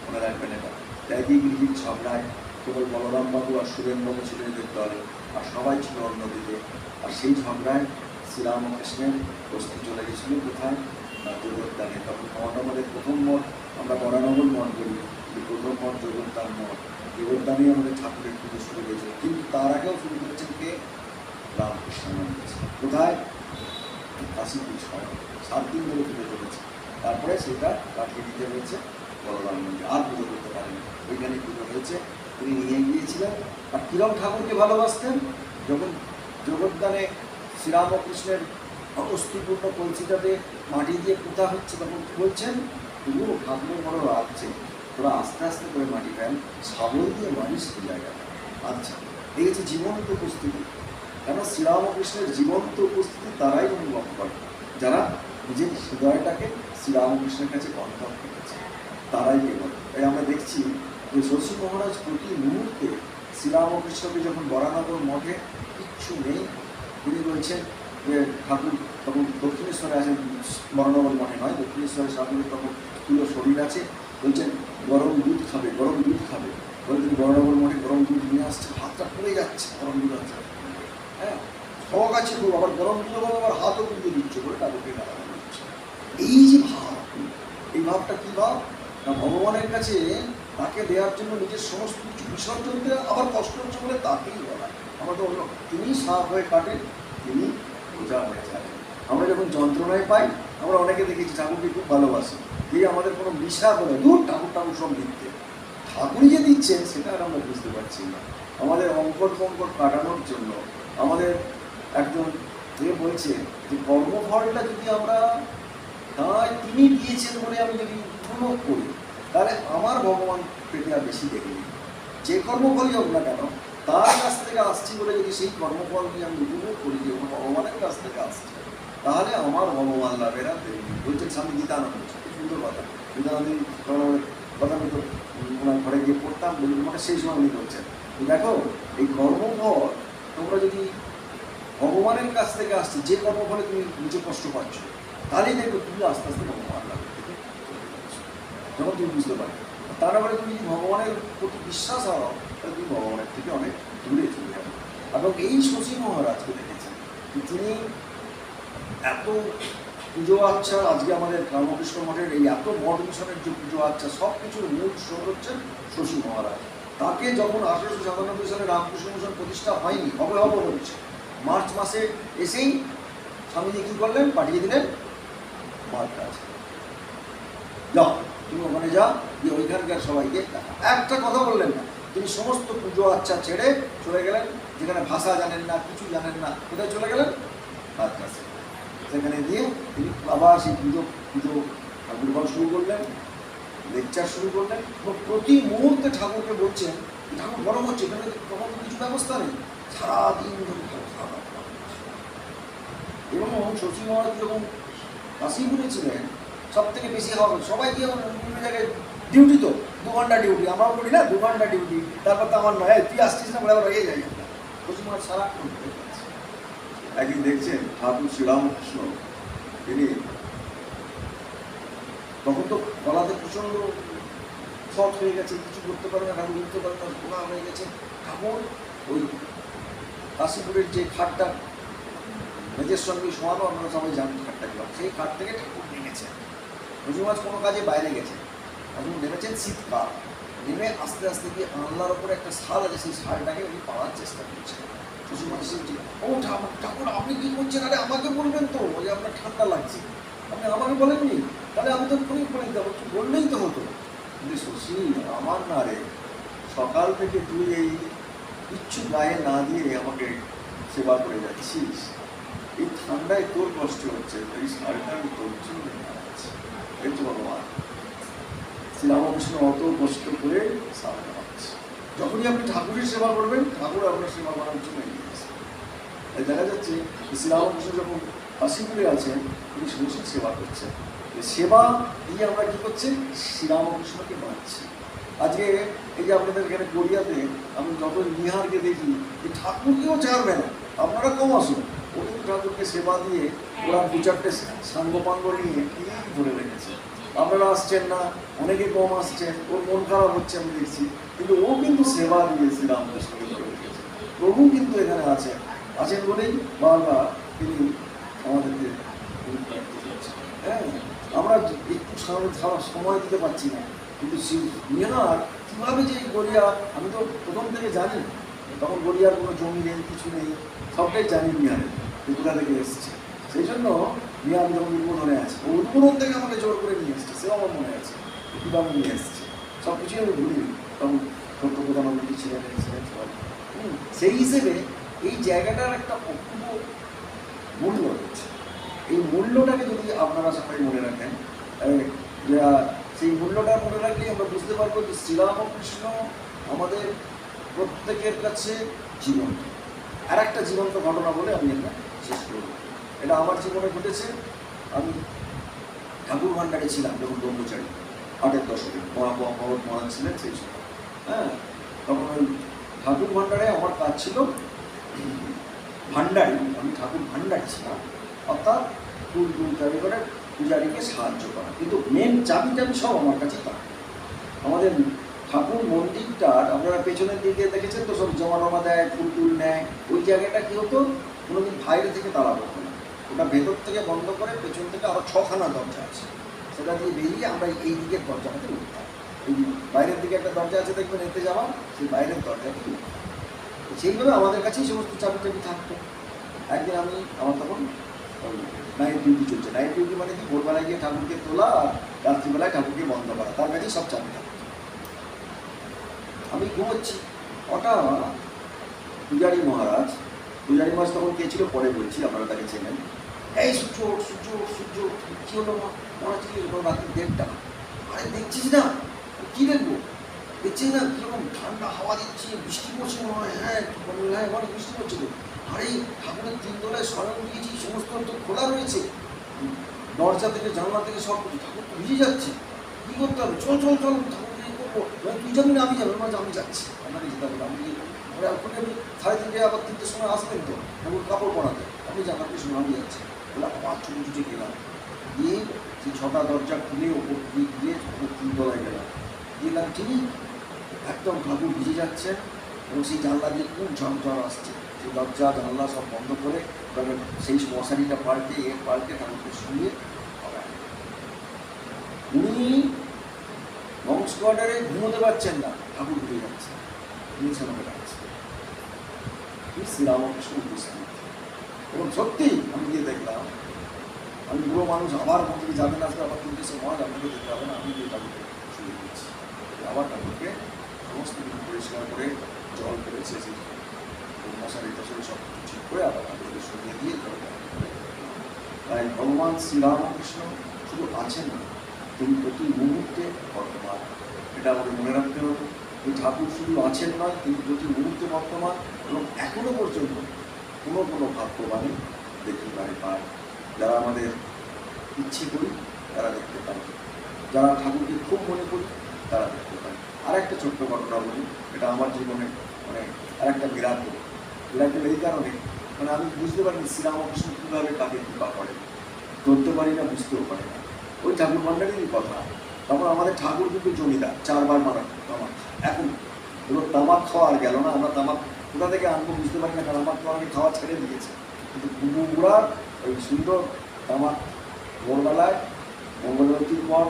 মনে রাখবেন এটা। ত্যাগী গৃহীর ঝগড়ায় কেবল বলরাম বাবু আর সুরেনবাবু ছিলেন এদের দলে, আর সবাই ছিল অন্যদিকে। আর সেই ঝগড়ায় শ্রীরামকৃষ্ণের অস্থি চলে গেছিল কোথায়? না, জগদ্দানে। তখন আমাদের প্রথম মঠ আমরা বরানগর মঠ বলি, প্রথম মঠ জগদ্দান মঠ। জগদ্দানে আমাদের ঠাকুরের পুজো শুরু হয়েছিল, কিন্তু তার আগেও শুরু করেছেন কে? রামকৃষ্ণ মন্দির। কোথায়? কাশীপুর শহর। 7 দিন ধরে পুজো করেছে, তারপরে সেটা কাটিয়ে দিতে হয়েছে বলরাম মন্দির। আর পুজো করতে পারেনি, ওইখানে পুজো হয়েছে। তিনি নিয়ে গিয়েছিলেন। আর কিরম ঠাকুরকে ভালোবাসতেন? যখন জগদ্দানে শ্রীরামকৃষ্ণের অস্থিপূর্ণ কলসিটাতে মাটি দিয়ে পুঁতা হচ্ছে, তখন কি বলছেন? তবুও ঠাকুরের বড় লাগছে, তোরা আস্তে আস্তে করে মাটি ফেল, শাবল দিয়ে মারিস সেই জায়গাটা। আচ্ছা, এই হচ্ছে জীবন্ত উপস্থিতি। কেন? শ্রীরামকৃষ্ণের জীবন্ত উপস্থিতি তারাই অনুভব করে যারা নিজের হৃদয়টাকে শ্রীরামকৃষ্ণের কাছে বন্ধন করেছে, তারাই কেবল। তাই আমরা দেখছি যে শশী মহারাজ প্রতি মুহূর্তে শ্রীরামকৃষ্ণকে যখন বরানগর মঠে কিচ্ছু নেই, তিনি বলছেন যে ঠাকুর তখন দক্ষিণেশ্বরে আছেন, বরানগর মঠে নয়, দক্ষিণেশ্বরের ঠাকুরের তখন স্থূল শরীর আছে। বলছেন গরম দুধ খাবে, গরম দুধ খাবে। বলে তিনি বরানগর মঠে গরম দুধ নিয়ে আসছে, হাতটা পুড়ে যাচ্ছে, গরম দুধ আছে, হ্যাঁ, শখ আছে খুব, আবার গরম দুধ আবার হাতও কিন্তু দিচ্ছে করে ঠাকুরকে গালাগালি দিচ্ছে। এই যে ভাব, এই ভাবটা কী ভাব? না, ভগবানের কাছে তাকে দেওয়ার জন্য নিজের সমস্ত কিছু বিসর্জন দেওয়া, আবার কষ্ট হচ্ছে বলে তাকেই বলা। আমরা তো অন্য, তিনি সাপ হয়ে কাটেন, তিনি বোঝা হয়ে যাবেন। আমরা যখন যন্ত্রণায় পাই, আমরা অনেকে দেখেছি ঠাকুরকে খুব ভালোবাসি, যে আমাদের কোনো বিষা করে দূর ঠাকুর ঠাকুর সব দিতে, ঠাকুরই যে দিচ্ছেন সেটা আর আমরা বুঝতে পারছি না। আমাদের অঙ্কট ফঙ্কট কাটানোর জন্য আমাদের একজন বলছে যে কর্মফলটা যদি আমরা তাই তিনি দিয়েছেন বলে আমি যদি উপভোগ করি, তাহলে আমার ভগবান পেটে আর বেশি দেখিনি। যে কর্মফলই হোক না কেন, তার কাছ থেকে আসছি বলে যদি সেই কর্মফল নিয়ে আমি উপভোগ করি যে ভগবানের কাছ থেকে আসছি, তাহলে আমার ভগবান লাভেরা দেয়নি। বলছেন স্বামী গীতানন্দ, খুব সুন্দর কথা। গীতানন্দ কথা আমি তো ওনার ঘরে গিয়ে পড়তাম, বলি মানে সেই সময় উনি বলছেন দেখো, এই কর্মফল তোমরা যদি ভগবানের কাছ থেকে আসছে, যে কর্মফলে তুমি নিজে কষ্ট পাচ্ছ, তাহলেই দেখো তুমি আস্তে আস্তে ভগবান লাভ করতে, যখন তুমি বুঝতে পারবে। তারপরে তুমি যদি ভগবানের প্রতি বিশ্বাস হও, তাহলে তুমি ভগবানের থেকে অনেক দূরে চলে যাবে। এবং এই শশী মহারাজকে দেখেছেন, তিনি এত পুজো আচ্ছা, আজকে আমাদের রামকৃষ্ণ মঠের এই এত মঠ মিশনের যে পুজো আচ্ছা, সব কিছুর মূল স্রোত হচ্ছেন শশী মহারাজ। তাকে যখন 1897 সালে রামকৃষ্ণ মিশন প্রতিষ্ঠা হয়নি, হবে হচ্ছে, মার্চ মাসে এসেই স্বামীজি কী করলেন? পাঠিয়ে দিলেন মার কাছে, যাও তুমি ওখানে যা, দিয়ে ওইখানকার সবাইকে একটা কথা বললেন না। তিনি সমস্ত পুজো আচ্ছা ছেড়ে চলে গেলেন, যেখানে ভাষা জানেন না, কিছু জানেন না, কোথায় চলে গেলেন? মার কাছে। সেখানে গিয়ে তিনি আবার সেই পুজো ঠাকুরঘর শুরু করলেন, লেকচার শুরু করলেন, এবং প্রতি মুহূর্তে ঠাকুরকে বলছেন, ঠাকুর গরম হচ্ছে, এখানে তখন কিছু ব্যবস্থা নেই, সারাদিন ধরে খাওয়া। এবং শশী মহারাজ যখন কাশীপুরে ছিলেন, সব থেকে বেশি খাওয়া, সবাই গিয়ে বিভিন্ন জায়গায় ডিউটি, তো 2 ঘন্টা ডিউটি, আমরাও করি না, 2 ঘন্টা ডিউটি, তারপর তো আমার নয়, তুই আসছিস না বলে আবার রয়ে যাই আমরা। শশী মহারাজ সারাক্ষণ একদিন দেখছেন ঠাকুর শ্রীরামকৃষ্ণ, তিনি তখন তো গলাতে প্রচণ্ড শর্ট হয়ে গেছে, কিছু করতে পারে না, ঠাকুর উঠতে পারে না, গোলা হয়ে গেছে। ঠাকুর ওই কাশীপুরের যে খাটটা মেজের সঙ্গে সমানো, আপনারা সবাই জানেন খাটটা কি, সেই খাট থেকে ঠাকুর নেমেছেন। শশী মহারাজ কোনো কাজে বাইরে গেছেন, ঠাকুর নেমেছেন শীতকাল, নেমে আস্তে আস্তে গিয়ে আনলার ওপরে একটা শাল আছে, সেই শালটাকে উনি পাওয়ার চেষ্টা করছেন। শশী মহারাজ ও ঠাকুর আপনি কী করছেন? আরে আমাকে বলবেন তো, ওই আপনার ঠান্ডা লাগছে, আপনি আমাকে বলেননি, তাহলে আমি তো ফোনই করে দেবো, বললেই তো হতো। কিন্তু শশী আমার না রে, সকাল থেকে তুই এই কিচ্ছু গায়ে না দিয়ে আমাকে সেবা করে যাচ্ছিস, এই ঠান্ডায় তোর কষ্ট হচ্ছে, এই শাড়িটা আমি তোর জন্য বানাচ্ছি। এই তো ভগবান শ্রীরামকৃষ্ণ অত কষ্ট করে সারা বানাচ্ছে। যখনই আপনি ঠাকুরের সেবা করবেন, ঠাকুর আপনার সেবা করার জন্য এগিয়ে আসবে। তাই দেখা যাচ্ছে শ্রীরামকৃষ্ণ যখন কাশীপুরে আছেন, তিনি শশীর সেবা করছেন। সেবা দিয়ে আমরা কি করছি? শ্রীরামকৃষ্ণকে বাঁচছি। আজকে এই যে আপনাদের এখানে গড়িয়াতে আমি যত নিহারকে দেখি, এই ঠাকুরকেও ছাড়বে না, আপনারা কম আসুন, ও কিন্তু ঠাকুরকে সেবা দিয়ে ওরা দু চারটে সাঙ্গপাঙ্গ নিয়ে কি ধরে রেখেছে। আপনারা আসছেন না, অনেকে কম আসছেন, ওর মন খারাপ হচ্ছে আমি দেখছি, কিন্তু ও কিন্তু সেবা দিয়ে শ্রীরামকৃষ্ণকে ধরে রেখেছে। প্রভু কিন্তু এখানে আছেন বলেই বারবার তিনি আমাদেরকে হ্যাঁ, আমরা একটু সময় দিতে পারছি না, কিন্তু নিহার কীভাবে যে গড়িয়া, আমি তো প্রথম থেকে জানি, তখন গড়িয়ার কোনো জমি নেই, কিছু নেই, সবটাই জানি নিহারে কোথা থেকে এসছে। সেই জন্য নিহার যখন উদ্বোধনে আছে, ও উদ্বোধন থেকে আমাকে জোর করে নিয়ে এসছে, সেও আমার মনে আছে কীভাবে নিয়ে এসছে, সব কিছুই আমি ভুলিনি। তখন ছোট্ট প্রধানমন্ত্রী ছিলেন সবাই। সেই হিসেবে এই জায়গাটার একটা অপূর্ব মূল্য রয়েছে। এই মূল্যটাকে যদি আপনারা সবাই মনে রাখেন, সেই মূল্যটা মনে রাখলেই আমরা বুঝতে পারবো যে শ্রীরামকৃষ্ণ আমাদের প্রত্যেকের কাছে জীবন্ত। আর একটা জীবন্ত ঘটনা বলে আমি এটা শেষ করব। এটা আমার জীবনে ঘটেছে। আমি ঠাকুর ভান্ডারে ছিলাম যখন ব্রহ্মচারী, 8-এর দশকে মহারাজ ছিলেন সেই সময়। হ্যাঁ, তখন ওই ঠাকুর ভান্ডারে আমার কাজ ছিল ভান্ডারি, আমি ঠাকুর ভান্ডারি ছিলাম, অর্থাৎ ফুল তৈরি করে পূজারীকে সাহায্য করা, কিন্তু মেন চাবি সব আমার কাছে থাকে। আমাদের ঠাকুর মন্দিরটার আপনারা পেছনের দিকে দেখেছেন তো, সব জমা দেয়, ফুল টুল নেয়, ওই জায়গাটা কী হতো, কোনোদিন বাইরে থেকে তালা পড়তো না, ওটা ভেতর থেকে বন্ধ করে পেছন থেকে আরও 6খানা দরজা আছে, সেটা দিয়ে বেরিয়ে আমরা এই দিকের দরজাটাতে উঠতাম। এই বাইরের দিকে একটা দরজা আছে দেখবেন, এতে যাওয়া, সেই বাইরের দরজাতে উঠতাম। সেইভাবে আমাদের কাছেই সমস্ত চাবি থাকতো। একদিন আমার তখন নাইট ডিউটি চলছে। নাইট ডিউটি মানে কি, ভোরবেলায় গিয়ে ঠাকুরকে তোলা আর রাত্রিবেলায় ঠাকুরকে বন্ধ করা, তার কাছেই সব চাবি থাকতো। আমি ঘুমোচ্ছি, হঠাৎ পূজারী মহারাজ তখন কে ছিল পরে বলছি, আপনারা তাকে চেনেন, এই সূর্য কী হলো মহারাজ, কি হলো রাত্রি 1:30, আরে দেখছিস না, কী দেখবো, দেখছিস না কীরকম ঠান্ডা হাওয়া দিচ্ছে, বৃষ্টি পড়ছে মনে হয়। হ্যাঁ মানে বৃষ্টি পড়ছে তো। আর এই ঠাকুরের 3 তলায় স্বয়ং দিয়েছি, সমস্ত তো খোলা রয়েছে, দরজা থেকে জানলা থেকে সব কিছু, ঠাকুর তো ভিজে যাচ্ছে, কী করতে হবে, চল ঠাকুর ইয়ে করবো, তুই যাবি না আমি যাবো, আমি যাচ্ছি, আপনাকে যেতে হবে। আমি ওখানে 3:30 আবার 3টের সময় আসবেন তো ঠাকুর কাপড় পরাতে, আপনি যান, আপনি শুনে আমি যাচ্ছি বলে আবার ছুটে গেলাম, গিয়ে সেই 6টা দরজা খুলে ওপর দিয়ে গিয়ে 3 তলায় গেলাম, গেলাম ঠিক একদম ঠাকুর ভিজে যাচ্ছে, এবং সেই জানলা দিয়ে খুব ঝড় আসছে, সেই দরজা জানলা সব বন্ধ করে তবে সেই মশারিটা পাল্টে ঠাকুরকে শুয়ে উনি বংশ কোয়ার্টারে ঘুমোতে পারছেন না, ঠাকুর ঘুরে যাচ্ছে, আমাকে ডাকছে, শ্রীরামকৃষ্ণ উপস্থিত। এবং সত্যি আমি গিয়ে দেখলাম, আমি বুড়ো মানুষ, আবার মন্দিরে যাবেন, আসবে আবার 3টের সময় আপনাকে দেখতে হবে না, আমি গিয়ে ঠাকুরকে শুয়ে দিচ্ছি, আবার ঠাকুরকে সমস্ত কিছু পরিষ্কার করে জল করেছে, সেই মশারি টশারি সব কিছু ঠিক করে আবার ঠাকুরকে সরিয়ে দিয়ে জল করে। তাই ভগবান শ্রীরামকৃষ্ণ শুধু আছেন না, তিনি প্রতি মুহূর্তে বর্তমান, এটা আমাদের মনে রাখতে হবে। এই ঠাকুর শুধু আছেন নয়, তিনি প্রতি মুহূর্তে বর্তমান, এবং এখনো পর্যন্ত কোনো ভাগ্যবাণী দেখতে পায়। যারা আমাদের ইচ্ছে করি তারা দেখতে পাই, যারা ঠাকুরকে খুব মনে করি তারা দেখতে পাই। আর একটা ছোট্ট ঘটনা বলি, এটা আমার জীবনে মানে আর একটা বিরাট এই কারণে, মানে আমি বুঝতে পারি শ্রীরামকৃষ্ণ কীভাবে কাকে কৃপা করে, ধরতে পারি না, বুঝতেও পারি না। ওই ঠাকুর ভান্ডারেরই কথা, তখন আমাদের ঠাকুর কিন্তু জমিদার, 4বার মারা তামাক। এখন এবার তামাক খাওয়া আর গেল না, আমরা তামাক কোথা থেকে আনবো বুঝতে পারি না, কারণ আমার তো আমাকে খাওয়া ছেড়ে দিয়েছে। কিন্তু কুমুড়ার ওই সুন্দর তামাক ভোরবেলায়, মঙ্গলবতীর পর,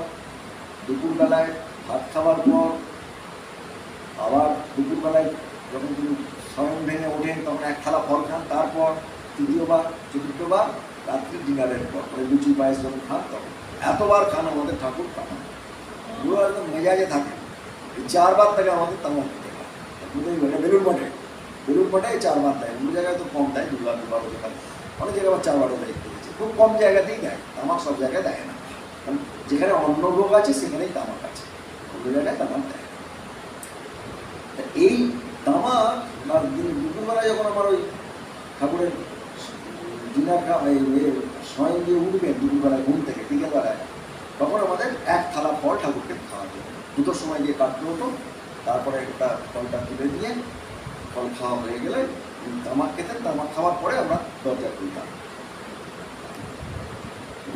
দুপুরবেলায় ভাত খাওয়ার পর, আবার দুপুরবেলায় যখন তিনি স্বয়ং ভেঙে ওঠেন তখন 1 থালা ফল খান, তারপর 3য়বার 4থবার রাত্রি ডিনারের পর, ওই লুচি পায়েস যখন খান তখন এতবার খান আমাদের ঠাকুর খান। পুরো একদম মেজাজে থাকে। 4 বার থাকে আমাদের তামাক খেতে হয় বেলুন মঠে 4 বার দেয়, অন্য জায়গায় তো কম দেয়, 2 বার 2 বার হতে পারে, অনেক জায়গায় আবার 4 বারও দেয়, খুব কম জায়গাতেই দেয় তামাক, সব জায়গায় দেয় না, কারণ যেখানে অন্ন ভোগ আছে সেখানেই তামাক আছে, অন্য জায়গায় তামাক দেয় না। এই তামাক দুপুরবেলায় যখন আমার ওই ঠাকুরের ডিনার সময় দিয়ে উঠবেন দুপুরবেলায় ঘুম থেকে বিকেলবেলায়, তখন আমাদের 1 থালা ফল ঠাকুরকে খাওয়াতে হতো, 2টোর সময় দিয়ে কাটতে হতো, তারপরে একটা ফলটা তুলে দিয়ে ফল খাওয়া হয়ে গেলে তামাক খেতেন, তামাক খাওয়ার পরে আমরা দরজা খুলতাম।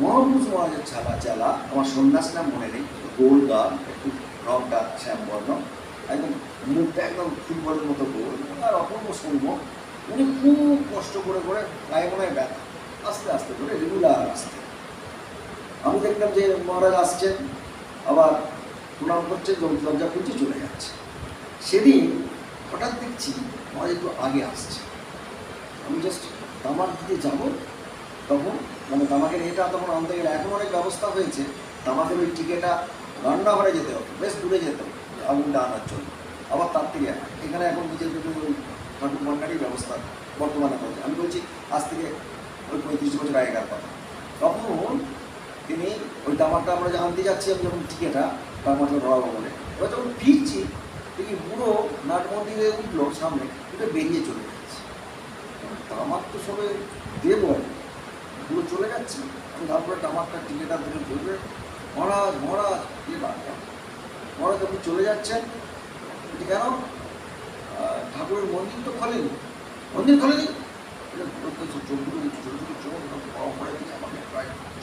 মহাপুরুষ মহারাজের চালা আমার সন্ন্যাস নাম মনে নেই, গোল গান, একটু রংটা শ্যামবর্ণ, একদম মুখটা একদম ফুটবলের মতো গোল আর অপূর্ব সৌম্য। উনি খুব কষ্ট করে গায়ে মনে হয় ব্যথা, আস্তে আস্তে করে রেগুলার আসতে। আমি দেখলাম যে মহারাজ আসছেন, আবার প্রণাম করছে, দরজা খুলছে, চলে যাচ্ছে। সেদিন হঠাৎ দেখছি মহারাজ একটু আগে আসছে, আমি জাস্ট তামাক দিতে যাবো, তখন মানে তামাকের এটা তখন আনতে গেলে এখন অনেক ব্যবস্থা হয়েছে, তামাকের ওই টিকেটা রান্নাঘরে যেতে হবে, বেশ দূরে যেতে হবে আগুনটা আনার জন্য, আবার তার থেকে এখানে এখন নিজের ওই ঠাকুর ভান্ডারই ব্যবস্থা বর্তমানে হয়েছে। আমি বলছি আজ থেকে ওই 35 বছর আগেকার কথা। তখন তিনি ওই তামাকটা আমরা যে আনতে যাচ্ছি, আমি যখন টিকেটা তামাকটা ধরাবো বলে, এবার যখন ফিরছি দেখি বুড়ো নাট মন্দিরে উঠলো সামনে, উঠে বেরিয়ে চলে যাচ্ছে। তামাক তো সবে দেবো পুরো চলে যাচ্ছে, আমি তারপরে তামাকটা টিকেটা ধরে ধরবে, মহারাজ মহারাজ মহারাজ আপনি চলে যাচ্ছেন কেন? ঠাকুরের মন্দির তো খোলেনি, মন্দির খোলেনি,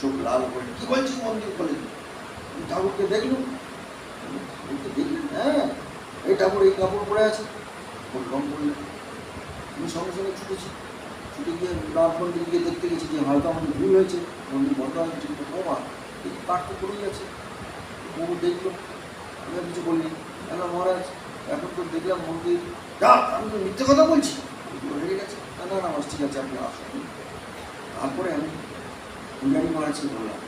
চোখ লাল করে কি বলছি মন্দির খোলেনি? ঠাকুরকে দেখলুম, ঠাকুরকে দেখলেন, হ্যাঁ এই ঠাকুর এই কাপড় পরে আছে, রং করলেন। আমি সঙ্গে সঙ্গে ছুটেছি, ছুটে গিয়ে রাত মন্দির গিয়ে দেখতে গেছি যে হয়তো আমাদের ভুল হয়েছে, মন্দির বন্ধ হয়েছে, কিন্তু বোমা এই কাঠ তো করেই আছে। বাবু দেখলো, আমি কিছু বলিনি, কেন মহারাজ এখন তো দেখলাম মন্দির, আমি তো মিথ্যে কথা বলছি, হয়ে গেছে। না না না ঠিক আছে, আপনি আসুন। তারপরে আমি পূজারী মহারাজকে বললাম,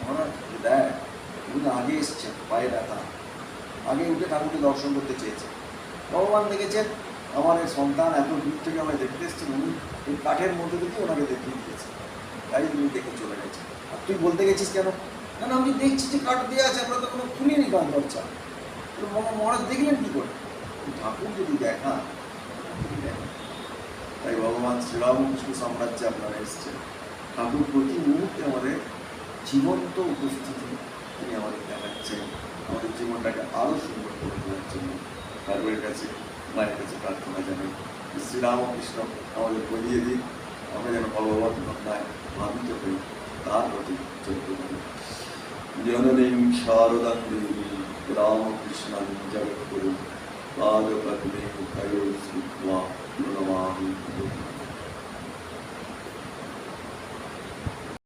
মহারাজ দেখ উনি আগে এসছেন, পায়ে ব্যথা, আগে উঠে ঠাকুরকে দর্শন করতে চেয়েছে, ভগবান দেখেছেন আমার এই সন্তান এত দূর থেকে আমায় দেখতে এসছেন, উনি এই কাঠের মধ্যে থেকে ওনাকে দেখিয়ে দিয়েছে, তাই উনি দেখে চলে গেছে। আর তুই বলতে গেছিস কেন? না আমি দেখছি যে কাঠ দেওয়া আছে, আমরা তো কোনো খুলিনি কাঠ দরজা। মহারাজ দেখলেন কী করে? ঠাকুর যদি দেখা, তাই ভগবান শ্রীরামকৃষ্ণ সাম্রাজ্যে আপনারা এসছেন, ঠাকুর প্রতি মুহূর্তে আমাদের জীবন্ত উপস্থিতি তিনি আমাদের দেখাচ্ছেন, আমাদের জীবনটাকে আরও সুন্দর করে তোলার জন্য ঠাকুরের কাছে মায়ের কাছে প্রার্থনা জানাই শ্রীরামকৃষ্ণ আমাদের বলিয়ে দিন, আমরা যেন ভগবত ঘটনায় ভাবিত হই, তার প্রতি চলতে পারি। জননীং শারদাং দেবী রামকৃষ্ণাং জগৎগুরু পাদপদ্মে তয়োঃ শ্রীত্বা প্রণমামি।